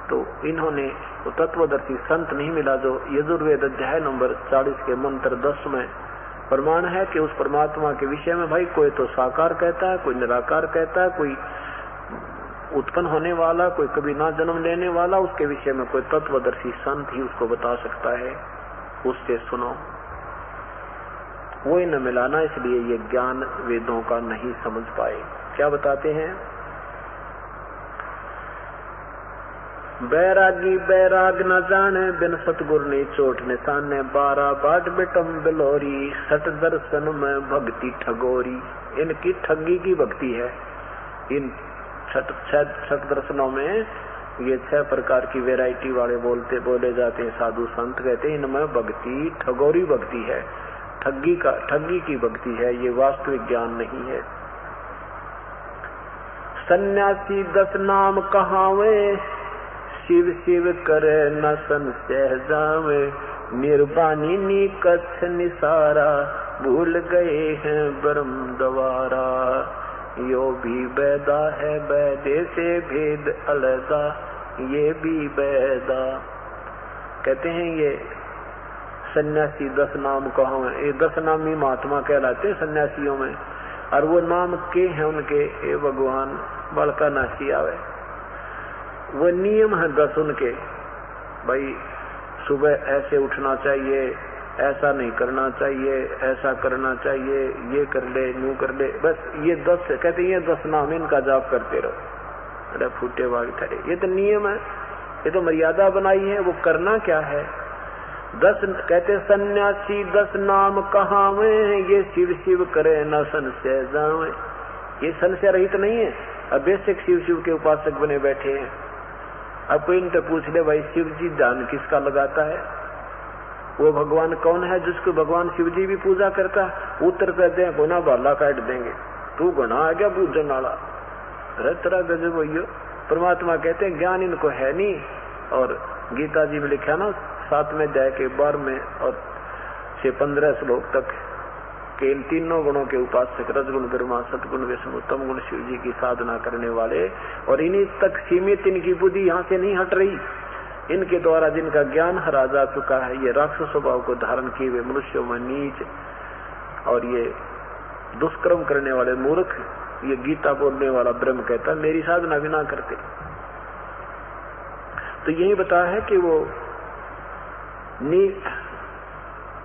तो इन्होंने तो तत्वदर्शी संत नहीं मिला जो यजुर्वेद अध्याय नंबर 40 के मंत्र 10 में प्रमाण है कि उस परमात्मा के विषय में भाई कोई तो साकार कहता है, कोई निराकार कहता है, कोई उत्पन्न होने वाला, कोई कभी ना जन्म लेने वाला। उसके विषय में कोई तत्वदर्शी संत ही उसको बता सकता है, उससे सुनो। वो ही न मिलाना, इसलिए ये ज्ञान वेदों का नहीं समझ पाए। क्या बताते हैं, बैरागी बैराग न जाने, बिन सतगुर ने चोट निशाने। 12 बाट बिटम बिलोरी, सट दर्शन में भक्ति ठगोरी। इनकी ठगी की भक्ति है। इन छठ दर्शनों में ये 6 प्रकार की वैरायटी वाले बोले जाते हैं साधु संत, कहते हैं इनमें भक्ति ठगोरी भक्ति है, ठगी की भक्ति है, ये वास्तविक ज्ञान नहीं है। सन्यासी 10 नाम कहावे, शिव शिव करे न संशय जावे। निर्वाणी नी कच्छ निसारा, भूल गए हैं ब्रह्म द्वारा। यो भी वैदा है वैदे से भेद अलगा, ये भी वैदा। कहते हैं ये सन्यासी 10 नाम कहावे, ये 10 नामी महात्मा कहलाते हैं सन्यासियों में। और वो नाम के हैं उनके, ए भगवान बड़का नासी आवे। वो नियम है 10 उनके, भाई सुबह ऐसे उठना चाहिए, ऐसा नहीं करना चाहिए, ऐसा करना चाहिए, ये कर ले, यूं कर ले। बस ये 10 कहते हैं, ये 10 नाम इनका जाप करते रहो। अरे फूटे वाग ठहरे, ये तो नियम है, ये तो मर्यादा बनाई है। वो करना क्या है, 10 कहते सन्यासी 10 नाम कहावे, ये शिव शिव करे न संशय जावे। ये संशय रहित नहीं है। अब बेसिक शिव शिव के उपासक बने बैठे हैं। अब कोई इनसे पूछ ले, भाई शिव जी ध्यान किसका लगाता है, वो भगवान कौन है जिसको भगवान शिव जी भी पूजा करता है। उत्तर कहते हैं गुना बाला काट देंगे, तू गुना आ गया पूजन वाला। अरे तेरा गजब भैया। परमात्मा कहते हैं ज्ञान इनको है नहीं। और गीता जी में लिखा ना 7वें अध्याय के 12वें और से 15 श्लोक तक कि इन तीनों गुणों के उपासक, रजगुण ब्रह्मा, सतगुण विष्णु, तम गुण शिव जी की साधना करने वाले, और इन्हीं तक सीमित इनकी बुद्धि यहाँ से नहीं हट रही। इनके द्वारा जिनका ज्ञान हरा जा चुका है, ये राक्षस स्वभाव को धारण किए हुए मनुष्यों में नीच और ये दुष्कर्म करने वाले मूर्ख, ये गीता बोलने वाला ब्रह्म कहता मेरी साधना भी ना करते। तो यही बताया है कि वो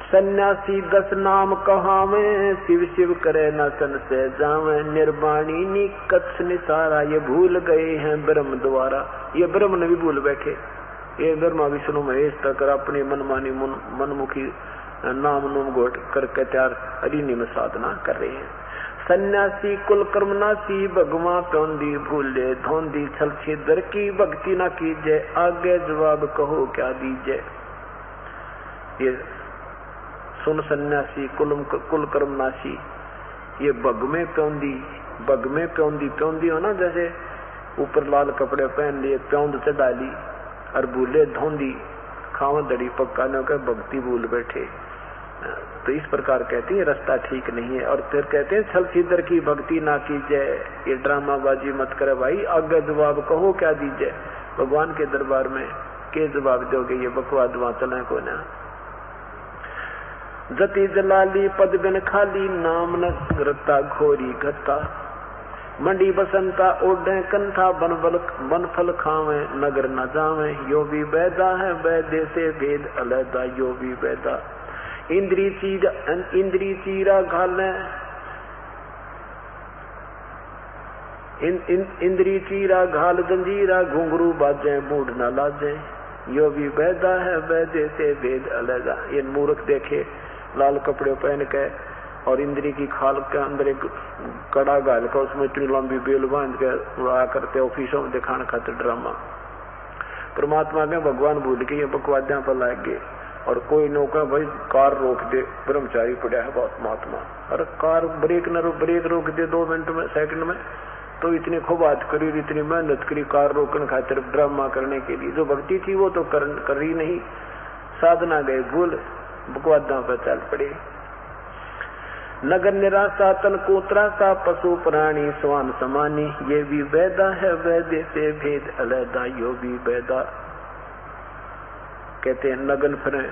सन्यासी 10 नाम कहावे, शिव शिव करे न संशय जावे। निर्वाणी नी कच्छ निसारा, ये भूल गए हैं ब्रह्म द्वारा। ये ब्रह्म ने भी भूल बैठे। ये ब्रह्मा विष्णु महेश तक अपनी मनमानी मनमुखी नाम नूम घोट करके त्यार अरिनी में साधना कर रहे हैं। सन्यासी कुल कर्मनासी, भगवा प्योंदी भूले धोंदी। छल छिद्र की भक्ति न कीजिए, आगे जवाब कहो क्या दीजिए। ये सुन सन्यासी कुल कर्मनाशी, ये बग में प्योंदी हो ना, जैसे ऊपर लाल कपड़े पहन लिए, प्योंद चढ़ा ली, और भूले धोंदी खाव दड़ी पक्का ने कहा भक्ति भूल बैठे। तो इस प्रकार कहते हैं रास्ता ठीक नहीं है। और फिर कहते हैं छल छिद्र की भक्ति ना कीजिए, ये ड्रामाबाजी मत करे भाई, आगे जवाब कहो क्या दीजिए। भगवान के दरबार में के जवाब दोगे, ये बकवाद वहां चले को ना। जति जलाली पद बिन खाली, नाम न रता घोरी घटा। मंडी बसंता ओढ़े कंथा, बन फल खावे नगर न जावे। यो भी वैदा है वैदे से भेद अलैदा, यो भी वैदा। इंद्री चीरा घाले, इंद्री चीरा घाल जंजीरा। घुंघरू बाजे मूड न लाजे, यो भी वैदा है वैदे से भेद अलैदा। ये मूर्ख देखे लाल कपड़े पहन के और इंद्री की खाल के अंदर एक कड़ा गाल का, उसमें इतनी लंबी बेल बांध के उड़ा करते ऑफिसों में दिखाने खातिर ड्रामा। परमात्मा के भगवान भूल के ये बकवादियां पर लाग गए। और कोई नौका भाई कार रोक दे, ब्रह्मचारी पड़ा है बहुत महात्मा, अरे कार ब्रेक रोक दे 2 मिनट में, सेकंड में, तो इतनी खूब बात करी, इतनी मेहनत करी कार रोकने खातिर, ड्रामा करने के लिए। जो भक्ति थी वो तो कर ही नहीं, साधना गए भूल, बकवादा पर चल पड़े। नगर निराशा तन को त्रासा, पशु प्राणी स्वान समानी, ये भी वैदा है वैद्य से भेद अलैदा, यो भी वैदा। कहते हैं नगन फिरे,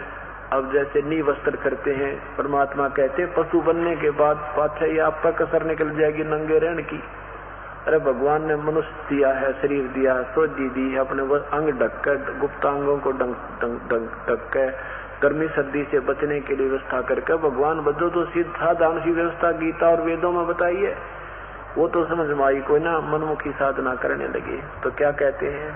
अब जैसे नी वस्त्र करते हैं, परमात्मा कहते हैं पशु बनने के बाद पाछा ये आप पर कसर निकल जाएगी नंगे रहने की। अरे भगवान ने मनुष्य दिया है, शरीर दिया है, सोजी दी है, अपने अंग ढककर, गुप्तांगों को ढक कर, गर्मी सर्दी से बचने के लिए व्यवस्था करके भगवान बदो तो साधारण सी व्यवस्था गीता और वेदों में बताई है। वो तो समझ में आई कोई ना, मनमुखी साधना करने लगे। तो क्या कहते हैं,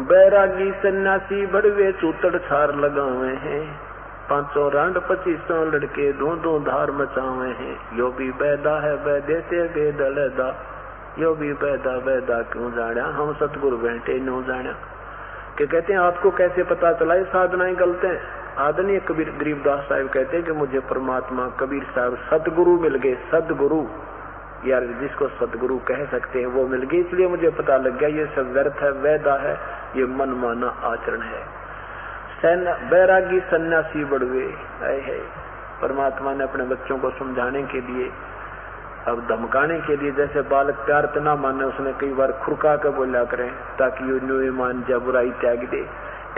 बैरागी सन्यासी बड़वे चूतड़ छार लगावे हैं, 500 रांड 2500 लड़के दो धार मचावे हैं, यो भी बैदा है वैद्य से वेद अलैदा, यो भी बैदा क्यों जाना, हम सतगुरु बैठे न्यू जाना। कि कहते हैं आपको कैसे पता चला ये साधनाएं गलत हैं। आदरणीय कबीर गरीबदास साहब कहते हैं कि मुझे परमात्मा कबीर साहब सतगुरु मिल गए, सदगुरु यार जिसको सदगुरु कह सकते हैं वो मिल गए, इसलिए मुझे पता लग गया ये सब व्यर्थ है, वैदा है, ये मनमाना आचरण है। बैरागी सन्यासी बड़वे है। परमात्मा ने अपने बच्चों को समझाने के लिए, अब धमकाने के लिए, जैसे बालक प्यार तो ना माने उसने कई बार खुरका कर बोला करें ताकि ये न्यू मान जा बुराई त्याग दे।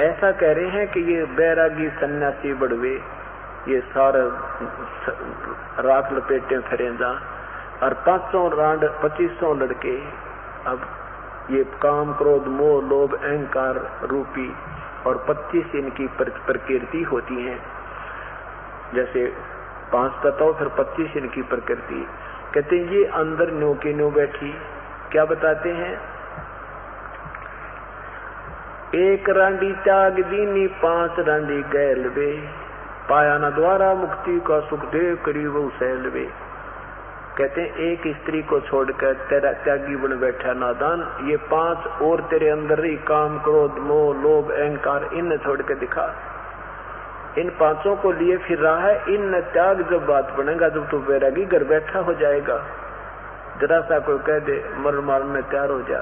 ऐसा कह रहे हैं कि ये बैरागी सन्यासी बड़वे ये सारे राख लपेटे फिरे जा, और 500 रांड 2500 लड़के। अब ये काम क्रोध मोह लोभ अहंकार रूपी और 25 इनकी प्रकृति होती है। जैसे 5 तत्व फिर 25 इनकी प्रकृति। कहते हैं ये अंदर न्यू के न्यू बैठी। क्या बताते हैं, एक रांडी त्याग दीनी 5 रांडी गैल वे, पाया न द्वारा मुक्ति का सुख दे करीब सैल वे। कहते हैं एक स्त्री को छोड़कर तेरा त्यागी बन बैठा नादान, ये 5 और तेरे अंदर ही काम क्रोध मोह लोभ अहंकार इन्हें छोड़ के दिखा। इन 5 को लिए फिर रहा है, इन त्याग जब बात बनेगा, जब तू बैरागी घर बैठा हो जाएगा, जरा सा कोई कह दे मर मारने तैयार हो जा।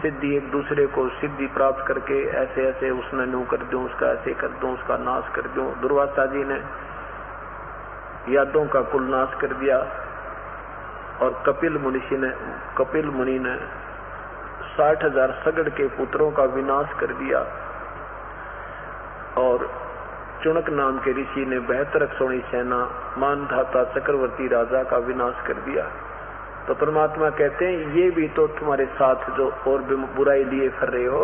सिद्धि एक दूसरे को सिद्धि प्राप्त करके ऐसे ऐसे उसने न्यू कर दूं, उसका ऐसे कर दूं, उसका नाश कर दूं। दुर्वासा जी ने यादों का कुल नाश कर दिया और कपिल मुनि ने 60,000 सगड़ के पुत्रों का विनाश कर दिया और चुनक नाम के ऋषि ने 72 सोनी सेना मानधाता चक्रवर्ती राजा का विनाश कर दिया। तो परमात्मा कहते हैं ये भी तो तुम्हारे साथ जो और भी बुराई लिए फिर रहे हो,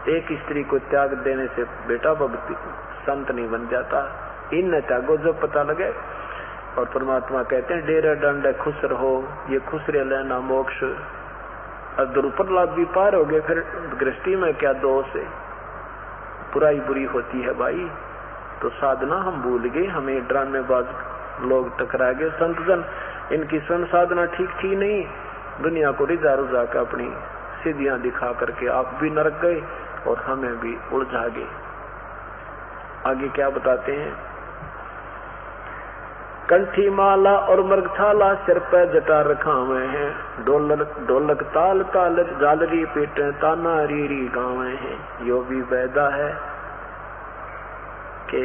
एक स्त्री को त्याग देने से बेटा भक्ति संत नहीं बन जाता, इन न त्यागो जब पता लगे। और परमात्मा कहते हैं डेरा डंड खुश रहो, ये खुश रह लेना मोक्ष। अब दुरुपर लाभ भी पार हो गए, फिर गृहस्थी में क्या दोष है, बुराई बुरी होती है भाई। तो साधना हम भूल गए, हमें ड्रामेबाज लोग टकरा गए। संत जन इनकी स्वयं साधना ठीक थी नहीं, दुनिया को रिझा रुझा कर अपनी सिद्धियां दिखा करके आप भी नरक गए और हमें भी उलझा गए। आगे क्या बताते हैं, कंठी माला और मृगछाला सिर पर जटा रखा हुए हैं, ढोलक ताल ताल जालरी पीटे ताना रीरी गावे हैं। यो भी वैदा है कि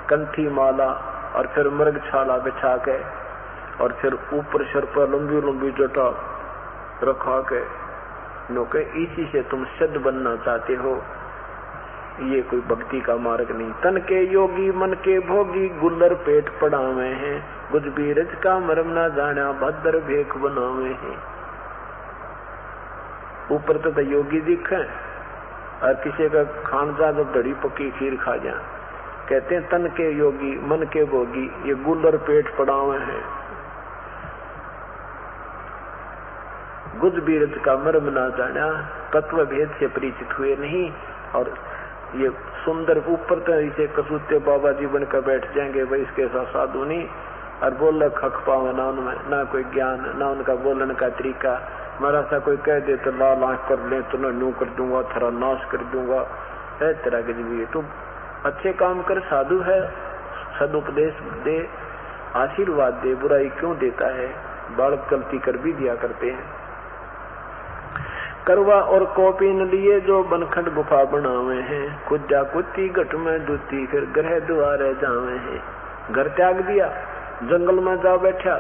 कंठी माला और फिर मृगछाला बिछा के और फिर ऊपर सिर पर लंबी लंबी जटा रखा के नोके, इसी से तुम सिद्ध बनना चाहते हो, ये कोई भक्ति का मार्ग नहीं। तन के योगी मन के भोगी गुल्लर पेट पड़ावे हैं, गुज बीरज का मरम ना जाना भद्र भेख बनावे हैं। ऊपर तो योगी दिखे और किसी का खान जा जब दड़ी पक्की खीर खा जा। कहते हैं तन के योगी मन के भोगी ये गुल्लर पेट पड़ावे हैं, गुज बीरज का मरम ना जाना, तत्व भेद से परिचित हुए नहीं। और ये सुंदर ऊपर तो इसे कसूते बाबा जी बनकर बैठ जाएंगे, भाई इसके साथ साधु नहीं, और बोल खख पावे ना उनमें, ना कोई ज्ञान, ना उनका बोलने का तरीका। मारा सा कोई कह दे तो लाल आंख कर ले, तो नू कर दूंगा, थरा नाश कर दूंगा, है तरह के भी। तो अच्छे काम कर, साधु है, सदुपदेश दे, आशीर्वाद दे, बुराई क्यों देता है? बालक गलती कर भी दिया करते हैं। करवा और कॉपी न लिए जो बनखंड गुफा बनावे हैं, कुजा कुत्ती गठ में दूती फिर ग्रह द्वारे जावे हैं। घर त्याग दिया, जंगल में जा बैठा,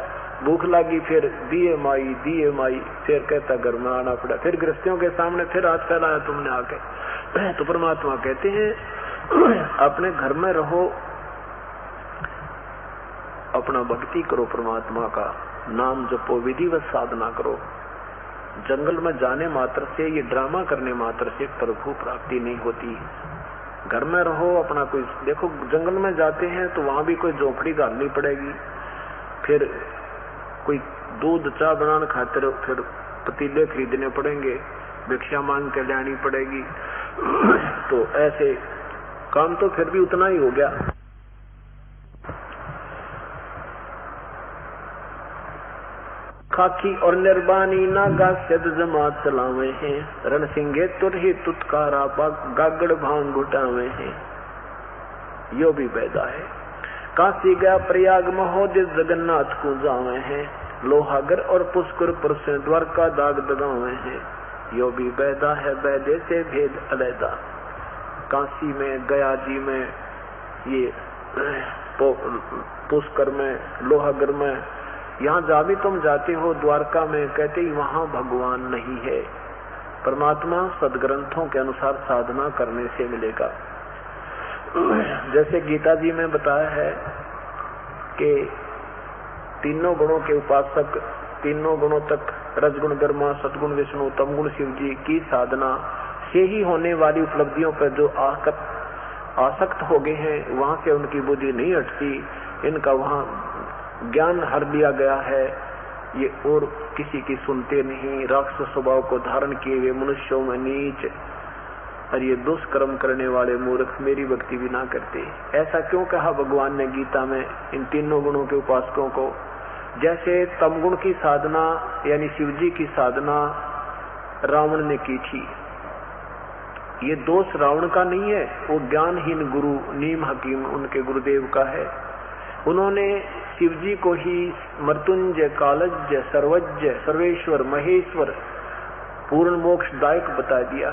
भूख लगी, फिर दिए माई, फिर कहता घर में आना पड़ा, फिर गृहस्थियों के सामने फिर हाथ फैलाया तुमने आके। तो परमात्मा कहते हैं अपने घर में रहो, अपना भक्ति करो, परमात्मा का नाम जपो, विधिवत साधना करो। जंगल में जाने मात्र से, ये ड्रामा करने मात्र से प्रभु प्राप्ति नहीं होती। घर में रहो, अपना कोई देखो, जंगल में जाते हैं तो वहां भी कोई झोपड़ी डालनी पड़ेगी, फिर कोई दूध चाय बनाने खातिर फिर पतीले खरीदने पड़ेंगे, भिक्षा मांग के लानी पड़ेगी। तो ऐसे काम तो फिर भी उतना ही हो गया। खाकी और निर्बानी नागा सद जमात चलावे हैं, रण सिंगे तुरही तुतकारा गागड़ भांग घुटावे हैं। यो भी पैदा है। काशी गया प्रयाग महोदय जगन्नाथ को जावे हैं, लोहागर और पुष्कर पुरुष द्वारका दाग दगावे हैं। यो भी पैदा है, वैदे से भेद अलैदा। काशी में, गया जी में, ये पुष्कर में, लोहागर में, यहाँ जा भी तुम जाते हो, द्वारका में, कहते ही वहां भगवान नहीं है। परमात्मा सदग्रंथों के अनुसार साधना करने से मिलेगा। जैसे गीता जी में बताया है कि तीनों गुणों के उपासक, तीनों गुणों तक, रजगुण ब्रह्मा, सतगुण विष्णु, तमगुण शिव जी की साधना से ही होने वाली उपलब्धियों पर जो आसक्त हो गए हैं, वहां से उनकी बुद्धि नहीं हटती। इनका वहां ज्ञान हर दिया गया है, ये और किसी की सुनते नहीं। राक्षस स्वभाव को धारण किए हुए मनुष्यों में नीच, और ये दुष्कर्म करने वाले मूर्ख मेरी भक्ति भी ना करते। ऐसा क्यों कहा भगवान ने गीता में इन तीनों गुणों के उपासकों को? जैसे तमगुण की साधना यानी शिव जी की साधना रावण ने की थी, ये दोष रावण का नहीं है, वो ज्ञानहीन गुरु नीम हकीम उनके गुरुदेव का है। उन्होंने शिव जी को ही मृत्युंजय, कालज्ञ, सर्वज्ञ, सर्वेश्वर, महेश्वर, पूर्ण मोक्षदायक बता दिया।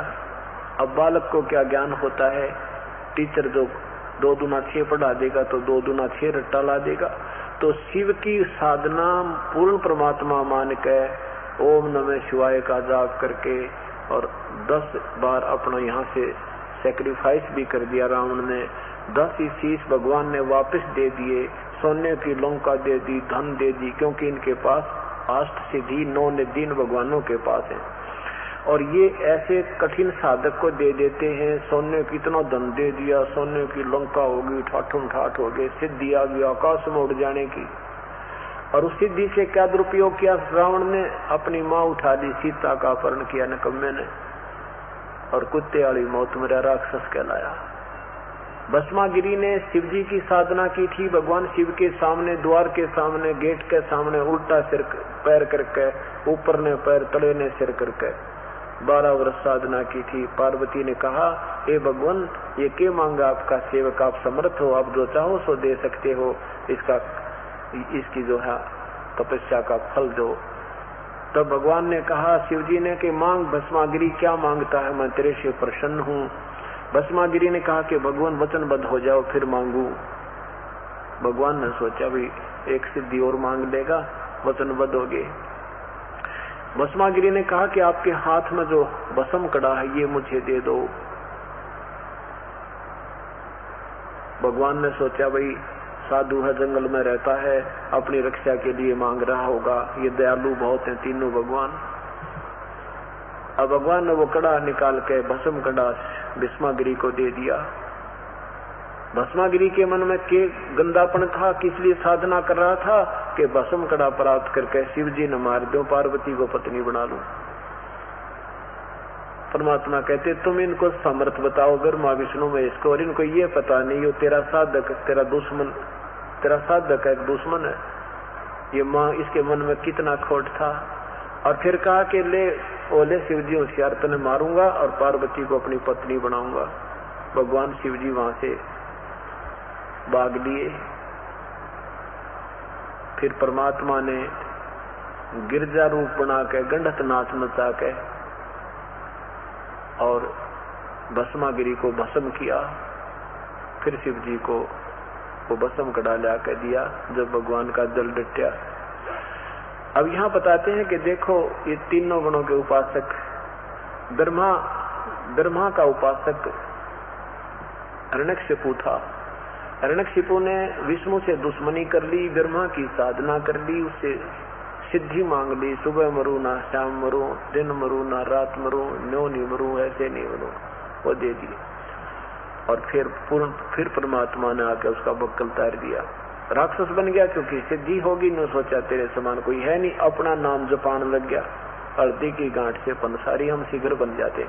अब बालक को क्या ज्ञान होता है? टीचर जो 2 दूना 6 पढ़ा देगा तो 2 दूना 6 रट्टा ला देगा। तो शिव की साधना पूर्ण परमात्मा मान के ओम नमः शिवाय का जाप करके, और 10 बार अपना यहाँ से सैक्रिफाइस भी कर दिया रावण ने। 10 ही शीश भगवान ने वापस दे दिए, सोने की लंका दे दी, धन दे दी, क्योंकि इनके पास अष्ट सिद्धि 9 निधि भगवानों के पास है। और ये ऐसे कठिन साधक को दे देते हैं, सोने की इतना धन दे दिया, सोने की लंका होगी, ठाठम ठाठ हो गए, सिद्धि आ गई आकाश में उड़ जाने की। और उस सिद्धि से क्या दुरुपयोग किया रावण ने? अपनी माँ उठा ली, सीता का अपहरण किया निकम्मे ने, और कुत्ते वाली मौत मेरा राक्षस कहलाया। भस्मागिरी ने शिव जी की साधना की थी, भगवान शिव के सामने, द्वार के सामने, गेट के सामने उल्टा सिर पैर करके, ऊपर ने पैर तले ने सिर करके 12 वर्ष साधना की थी। पार्वती ने कहा, हे भगवान, ये क्या मांगा आपका सेवक, आप समर्थ हो, आप जो चाहो सो दे सकते हो, इसकी जो है तपस्या का फल दो। तब भगवान ने कहा शिव जी ने कि मांग भस्मागिरी, क्या मांगता है, मैं तेरे से प्रसन्न हूँ। भस्मागिरी ने कहा कि भगवान वचनबद्ध हो जाओ फिर मांगू। भगवान ने सोचा भी एक सिद्धि और मांग लेगा, वचनबद्ध हो गए। भस्मागिरी ने कहा कि आपके हाथ में जो भस्म कड़ा है ये मुझे दे दो। भगवान ने सोचा भाई साधु है, जंगल में रहता है, अपनी रक्षा के लिए मांग रहा होगा, ये दयालु बहुत हैं तीनों भगवान। अब भगवान ने वो कड़ा निकाल के भस्म कड़ा भस्मागिरी को दे दिया। भस्मागिरी के मन में के गंदापन था, किस लिए साधना कर रहा था कि भस्म कड़ा प्राप्त करके शिव जी ने मार दो, पार्वती को पत्नी बना लूं। परमात्मा कहते तुम इनको समर्थ बताओ ब्रह्मा विष्णु में इसको, और इनको ये पता नहीं हो तेरा साधक, तेरा दुश्मन, तेरा साधक एक दुश्मन है। ये माँ इसके मन में कितना खोट था। और फिर कहा कि ले ओले शिव जी होशियार, तने मारूंगा और पार्वती को अपनी पत्नी बनाऊंगा। भगवान शिव जी वहां से भाग लिए। फिर परमात्मा ने गिरजा रूप बना के गंडत नाच नचा के और भस्मागिरी को भस्म किया। फिर शिव जी को वो भस्म कड़ा ला के दिया जब भगवान का जल डटया। अब यहाँ बताते हैं कि देखो ये तीनों गुणों के उपासक ब्रह्मा का उपासक हिरण्यकशिपु था। हिरण्यकशिपु ने विष्णु से दुश्मनी कर ली, ब्रह्मा की साधना कर ली, उससे सिद्धि मांग ली, सुबह मरू ना शाम मरू, दिन मरू ना रात मरू, न्यो नहीं मरू, ऐसे नहीं मरू, वो दे दिए। और फिर परमात्मा ने आके उसका बक्कल तार दिया, राक्षस बन गया। क्योंकि सिद्धि होगी न, सोचा तेरे समान कोई है नहीं, अपना नाम जपान लग गया। हल्दी की गांठ से पंसारी हम शीघ्र बन जाते।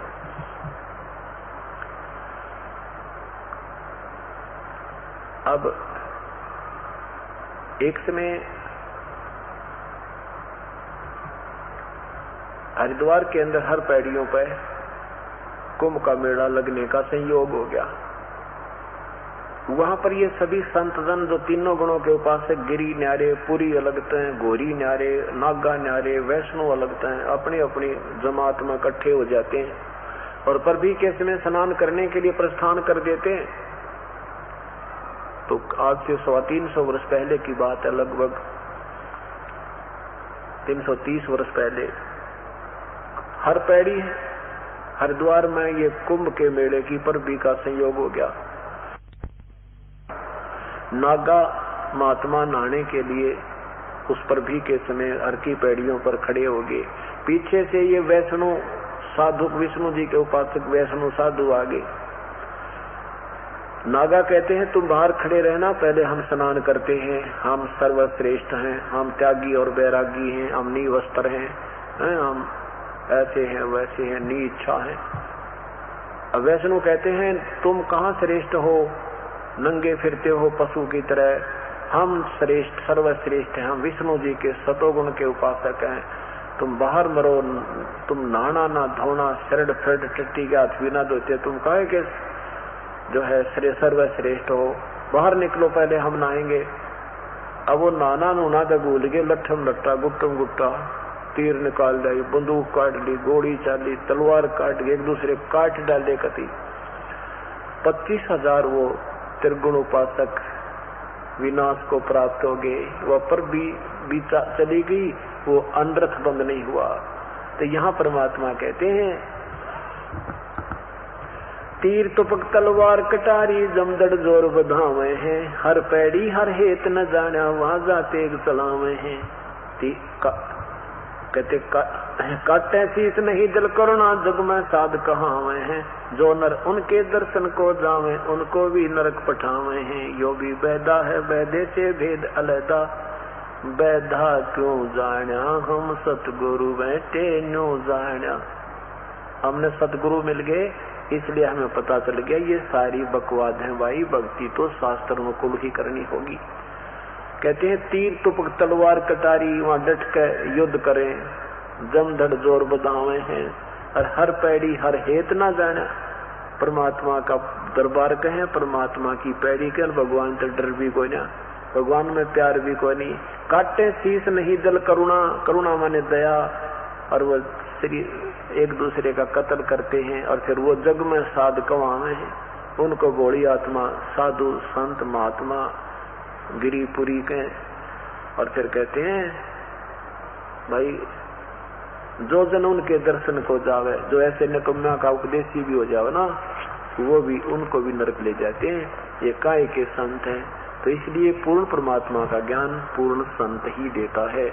अब एक समय हरिद्वार के अंदर हर पैड़ियों पर कुंभ का मेला लगने का संयोग हो गया। वहां पर ये सभी संतजन जो तीनों गुणों के उपासक, गिरी न्यारे, पुरी अलगते हैं, गोरी न्यारे, नागा न्यारे, वैष्णव अलगते हैं, अपनी अपनी जमात में इकट्ठे हो जाते हैं और परभी के समय स्नान करने के लिए प्रस्थान कर देते हैं। तो आज से 350 वर्ष पहले की बात है, लगभग 330 वर्ष पहले हर पैड़ी हरिद्वार में ये कुंभ के मेले की परभी का संयोग हो गया। नागा महात्मा नहाने के लिए उस परभी के समय हर की पैड़ियों पर खड़े हो गए। पीछे से ये वैष्णव साधु, विष्णु जी के उपासक वैष्णव साधु आगे। नागा कहते हैं तुम बाहर खड़े रहना, पहले हम स्नान करते हैं, हम सर्वश्रेष्ठ हैं, हम त्यागी और बैरागी हैं, हम निवस्त्र हैं, हम ऐसे हैं वैसे हैं, नी इच्छा है। अब वैष्णव कहते हैं तुम कहाँ श्रेष्ठ हो, नंगे फिरते हो पशु की तरह, हम श्रेष्ठ सर्वश्रेष्ठ हैं, हम विष्णु जी के सतोगुण के उपासक हैं, तुम बाहर मरो, तुम नहाना ना धोना, शरड फरड टट्टी के हाथ भी ना धोते, तुम कहे के जो है सर्वश्रेष्ठ हो, बाहर निकलो पहले हम नहाएंगे। अब वो नाना नूना तो भूल गए, लट्ठम लट्टा गुट्टम गुट्टा, तीर निकाल दी, बंदूक काट ली, गोली चाली, तलवार काट के एक दूसरे काट डाले। कति 25,000 वो त्रिगुण उपासक विनाश को प्राप्त हो गए। वह पर भी चली गई, वो अनरथ बंद नहीं हुआ। तो यहाँ परमात्मा कहते हैं तीर तुपक तलवार कटारी जमदड़ जोर बधावे हैं, हर पैड़ी हर हेत न जाना वहां जाते एक सलावे हैं। कहते काटे शीस नहीं दिल करुणा जग में साध कहावे हैं, जो नर उनके दर्शन को जावे उनको भी नरक पठावे हैं। यो भी बैदा है बैदे से भेद अलैदा, बैधा क्यों जाना हम सतगुरु बैठे न्यू जाना। हमने सतगुरु मिल गए इसलिए हमें पता चल गया ये सारी बकवाद है भाई, भक्ति तो शास्त्र में कुल की करनी होगी। कहते हैं तीर तुपक तलवार कटारी वहां डट कर युद्ध करें, जमधड़ जोर बदावे हैं, और हर पैड़ी हर हेत ना जाना। परमात्मा का दरबार कहें, परमात्मा की पैड़ी कहें, भगवान से डर भी कोई ना, भगवान में प्यार भी कोई नहीं। काटे शीस नहीं दल करुणा, करुणा माने दया, और वो एक दूसरे का कत्ल करते हैं और फिर वो जग में साध कवावे हैं। उनको भोली आत्मा साधु संत महात्मा गिरीपुरी के। और फिर कहते हैं भाई जो जन उनके दर्शन को जावे, जो ऐसे निकम्मा का उपदेशी भी हो जावे ना, वो भी उनको भी नरक ले जाते हैं। ये काय के संत हैं। तो इसलिए पूर्ण परमात्मा का ज्ञान पूर्ण संत ही देता है।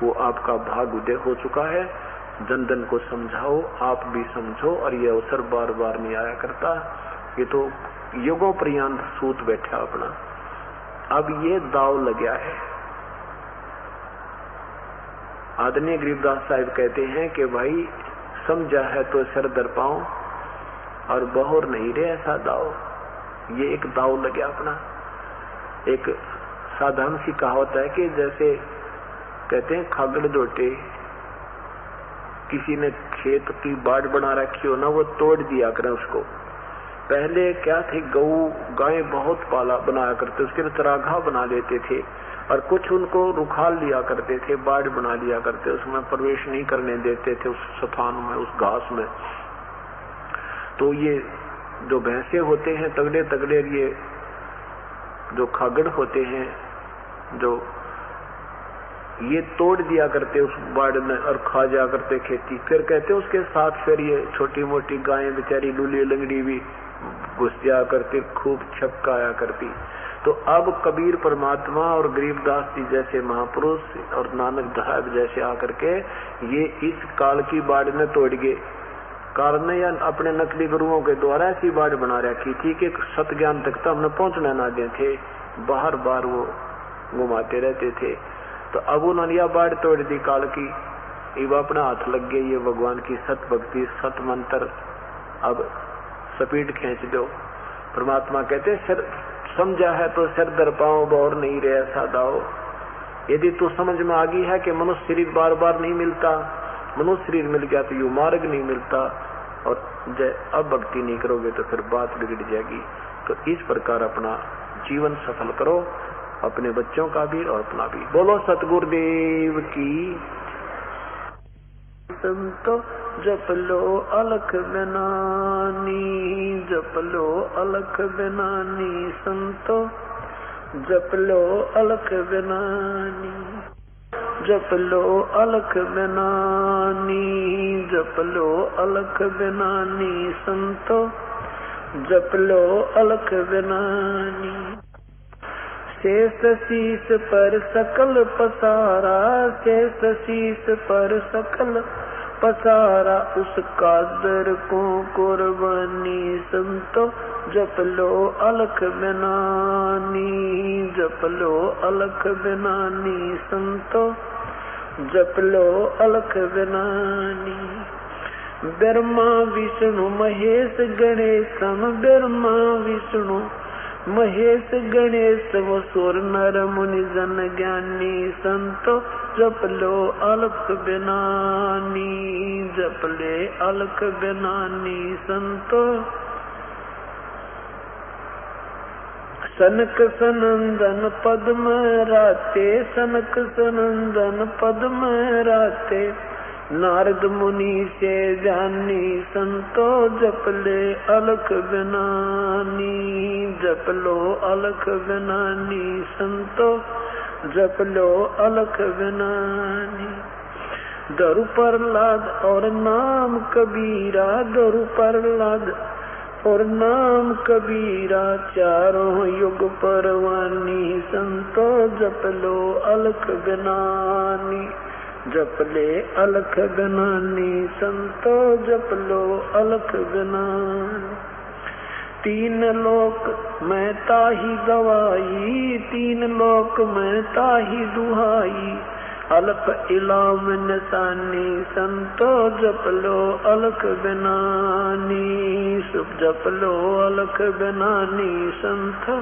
वो आपका भाग उदय हो चुका है। जन जन को समझाओ, आप भी समझो, और ये अवसर बार बार नहीं आया करता। ये तो युगों पर्यंत सूत बैठा अपना। अब ये दाव लग गया है। आदरणीय गरीबदास साहिब कहते हैं कि भाई समझा है तो सर दर पाओ, और बहोर नहीं रे ऐसा दाव। ये एक दाव लग गया अपना। एक साधारण सी कहावत है कि जैसे कहते हैं खागड़ जोटे, किसी ने खेत की बाड़ बना रखी हो ना, वो तोड़ दिया करें उसको। पहले क्या थे, गऊ गाय बहुत पाला बनाया करते, उसके लिए चरागाह बना लेते थे और कुछ उनको रुखाल लिया करते थे, बाड़ बना लिया करते, उसमें प्रवेश नहीं करने देते थे, उस स्थान में, उस घास में। तो ये जो भैंसे होते हैं तगड़े तगड़े, ये जो खागड़ होते हैं, जो ये तोड़ दिया करते उस बाड़ में और खा जा करते खेती। फिर कहते उसके साथ फिर ये छोटी मोटी गायें बेचारी लूली लंगड़ी भी घुस जा करती, खूब छपकाया करती। तो अब कबीर परमात्मा और गरीबदास जी जैसे महापुरुष और नानक साहब जैसे आकर के ये इस काल की बाड़ में तोड़ गए। काल ने या अपने नकली गुरुओं के द्वारा ऐसी बाड़ बना रखी थी कि सत ज्ञान तक तो हमने पहुंचना ना दे थे, बार बार वो घुमाते रहते थे। तो अब उन्होंने यह बाढ़ तोड़ दी काल की, अब अपना हाथ लग गए, ये भगवान की सत भक्ति सत मंत्र अब स्पीड खींच दो। परमात्मा कहते सिर समझा है तो सिर दर पाओ, और नहीं रहे सादाओ। यदि तू समझ में आ गई है कि मनुष्य शरीर बार बार नहीं मिलता, मनुष्य शरीर मिल गया तो यू मार्ग नहीं मिलता, और अब भक्ति नहीं करोगे तो फिर बात बिगड़ जाएगी। तो इस प्रकार अपना जीवन सफल करो, अपने बच्चों का भी और अपना भी। बोलो सतगुरुदेव की। संतो जप लो अलख बिनानी, जप लो अलख बिनानी, संतो जप लो अलख बिनानी, जप लो अलख बिनानी, जप लो अलख बिनानी, संतो जप लो अलख बिनानी। शेष शीस पर सकल पसारा, शेष शीस पर सकल पसारा, उस कादर को कुर्बानी, संतो जप लो अलख बिनानी, जप लो अलख बिनानी, संतो जप लो अलख बिनानी। ब्रह्मा विष्णु महेश गणेश, ब्रह्मा विष्णु महेश गणेश, वो सुर नर मुनि जन ज्ञानी, संतो जप लो अलख बिनानी, जप ले अलख बिनानी, संतो सनक सनंदन पद्म राते, सनक सनंदन पद्म राते, नारद मुनि से जानी, संतो जप ले अलख बिनानी, जप लो अलख बिनानी, संतो जप लो अलख बिनानी। दरु प्रहलाद और नाम कबीरा, दरु प्रहलाद और नाम कबीरा, चारों युग परवानी, संतो जप लो अलख बिनानी, जप ले अलख बिनानी, संतो जप लो अलख बिनानी। तीन लोक में ताही गवाई, तीन लोक में ताही दुहाई, अलख इलाम निशानी, संतो जप लो अलख बिनानी, सुख जप लो अलख बिनानी, संतो।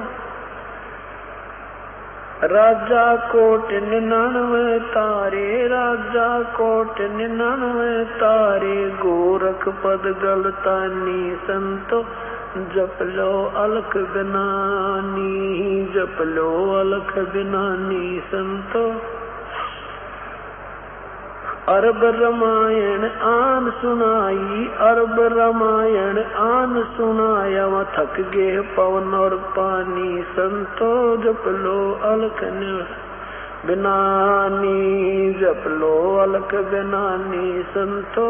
राजा कोट 99 तारे, राजा कोट 99 तारे, गोरख पद गलतानी, संतो जप लो अलख बिनानी, जप लो अलख बिनानी, संतो। अरब रामायण आन सुनाई, अरब रामायण आन सुनाया, वहाँ थक गए पवन और पानी, संतो जप लो अलख बिनानी, जप लो अलख बिनानी, संतो।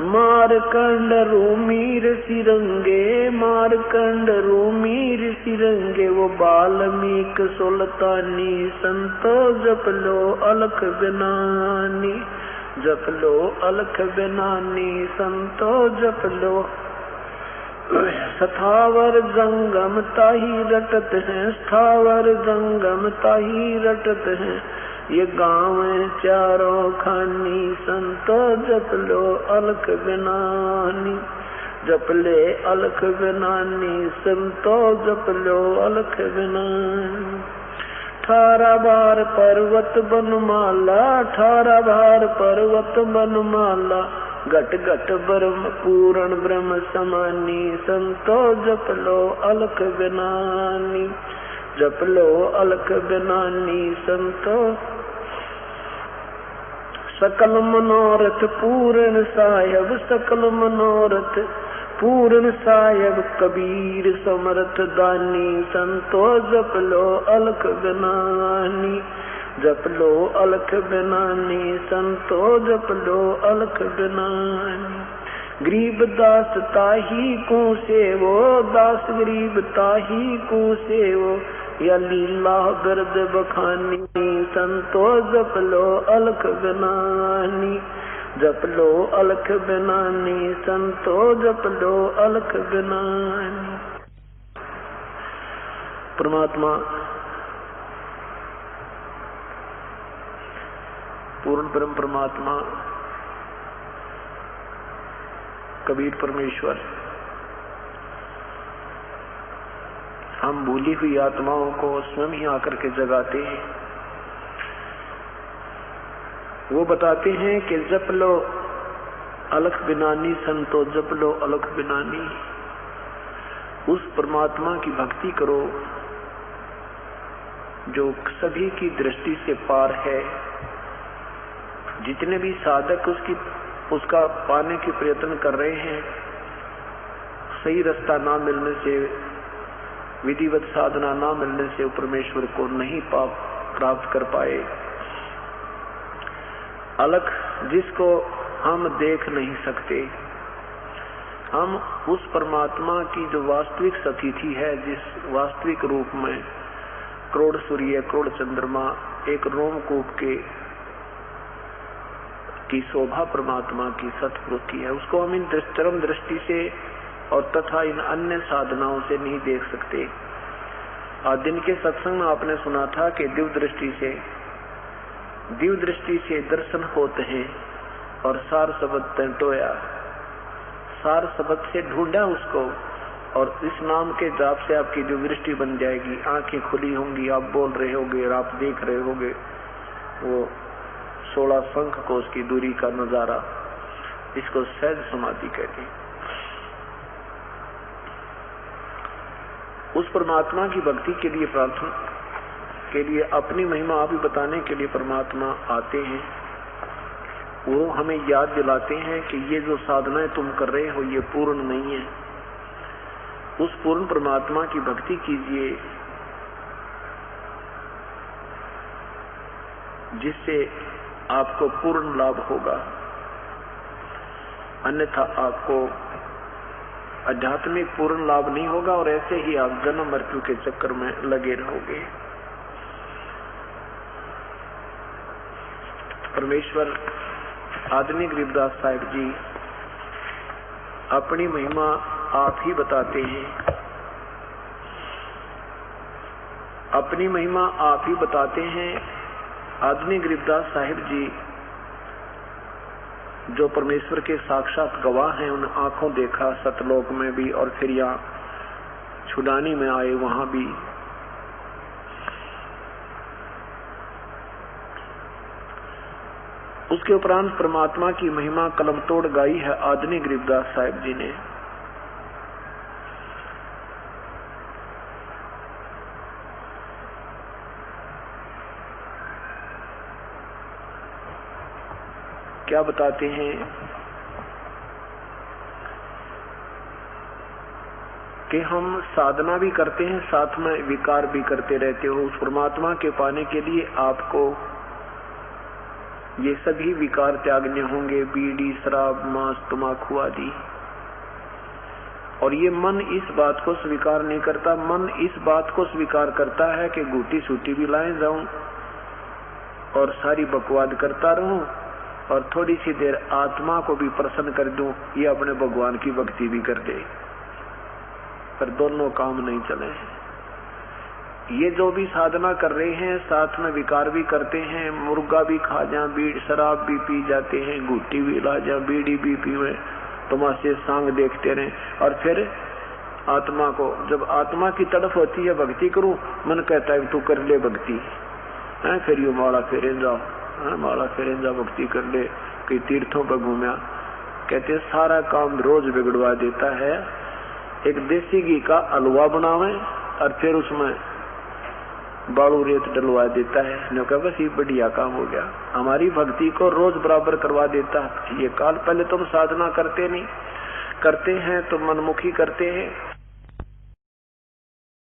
मारकंड रूमीर सिरंगे, मारकंड रूमीर सिरंगे, वो बाल्मीक सुल्तानी, संतो जप लो अलख बिनानी, जप लो अलख बिनानी, संतो जप लो। स्थावर जंगम ताही रटत हैं, स्थावर जंगम ताही रटत हैं, ये गाँव चारों खानी, संतो जप लो अलख बिनानी, जप ले अलख बिनानी, संतो जप लो अलख बिनानी। 18 बार पर्वत बनमाला, 18 बार पर्वत बनमाला, घट घट ब्रह्म पूर्ण ब्रह्म समानी, संतो जप लो अलख बिनानी, जप लो अलख बिनानी संतो। सकल मनोरथ पूर्ण साहेब, सकल मनोरथ पूर्ण साहेब, कबीर समर्थ दानी, संतो जप लो अलख बिनानी, जप लो अलख बिनानी, संतो जप लो अलख बिनानी। गरीब दास ताही को सेवो, दास गरीब ताही को सेवो, या लीला बिरद बखानी, संतो जप लो अलख बिनानी, जप लो अलख बिनानी, संतो जप लो अलख बिनानी। परमात्मा पूर्ण ब्रह्म परमात्मा कबीर परमेश्वर हम भूली हुई आत्माओं को स्वयं ही आकर के जगाते हैं। वो बताते हैं कि जप लो अलख बिनानी, संतो जप लो अलख बिनानी। उस परमात्मा की भक्ति करो जो सभी की दृष्टि से पार है। जितने भी साधक उसका पाने के प्रयत्न कर रहे हैं, सही रास्ता ना मिलने से, विधिवत साधना ना मिलने से परमेश्वर को नहीं प्राप्त कर पाए। अलख जिसको हम देख नहीं सकते, हम उस परमात्मा की जो वास्तविक स्थिति है, जिस वास्तविक रूप में करोड़ सूर्य करोड़ चंद्रमा एक रोमकूप की शोभा परमात्मा की सतपुरुष की है, उसको हम इन चरम दृष्टि से और तथा इन अन्य साधनाओं से नहीं देख सकते। आज दिन के सत्संग में आपने सुना था कि दिव्य दृष्टि से दर्शन होते हैं और सार शब्द टंटोया, सार शब्द से ढूंढा उसको, और इस नाम के जाप से आपकी दिव्य दृष्टि बन जाएगी, आंखें खुली होंगी, आप बोल रहे होगे और आप देख रहे होगे वो 16 शंख को उसकी दूरी का नजारा। इसको सहज समाधि कहते हैं। उस परमात्मा की भक्ति के लिए, प्रार्थना के लिए, अपनी महिमा आप ही बताने के लिए परमात्मा आते हैं। वो हमें याद दिलाते हैं कि ये जो साधनाएं तुम कर रहे हो ये पूर्ण नहीं है। उस पूर्ण परमात्मा की भक्ति कीजिए जिससे आपको पूर्ण लाभ होगा, अन्यथा आपको आध्यात्मिक पूर्ण लाभ नहीं होगा और ऐसे ही आप जन्म मृत्यु के चक्कर में लगे रहोगे। परमेश्वर आदरणीय गरीबदास साहिब जी अपनी महिमा आप ही बताते हैं, अपनी महिमा आप ही बताते हैं। आदरणीय गरीबदास साहिब जी जो परमेश्वर के साक्षात गवाह हैं, उन आंखों देखा सतलोक में भी और फिर यहाँ छुड़ानी में आए वहां भी। उसके उपरांत परमात्मा की महिमा कलम तोड़ गाई है आदरणीय गरीबदास साहिब जी ने। क्या बताते हैं कि हम साधना भी करते हैं, साथ में विकार भी करते रहते हो। उस परमात्मा के पाने के लिए आपको ये सभी विकार त्यागने होंगे, बीड़ी शराब मांस तम्बाकू आदि। और ये मन इस बात को स्वीकार नहीं करता, मन इस बात को स्वीकार करता है कि घूटी सूटी भी लाए जाऊं और सारी बकवाद करता रहूं और थोड़ी सी देर आत्मा को भी प्रसन्न कर दूं, ये अपने भगवान की भक्ति भी कर दे, पर दोनों काम नहीं चले। ये जो भी साधना कर रहे हैं साथ में विकार भी करते हैं, मुर्गा भी खा जा, बीड़ी शराब भी पी जाते हैं, घुट्टी भी ला जा, बीड़ी भी पीवे, तमाशे सांग देखते रहे और फिर आत्मा को, जब आत्मा की तड़फ होती है भक्ति करूं, मन कहता है तू कर ले भक्ति, है फिर यू माला फेरे जाओ, माला फेरे जाओ, भक्ति कर ले, कई तीर्थों पर घूमया। कहते सारा काम रोज बिगड़वा देता है। एक देसी घी का हलवा बनावे और फिर उसमें बालू रेत डलवा देता है, न कहा बस ये बढ़िया काम हो गया। हमारी भक्ति को रोज बराबर करवा देता है ये काल। पहले तुम साधना करते नहीं, करते हैं तो मनमुखी करते हैं,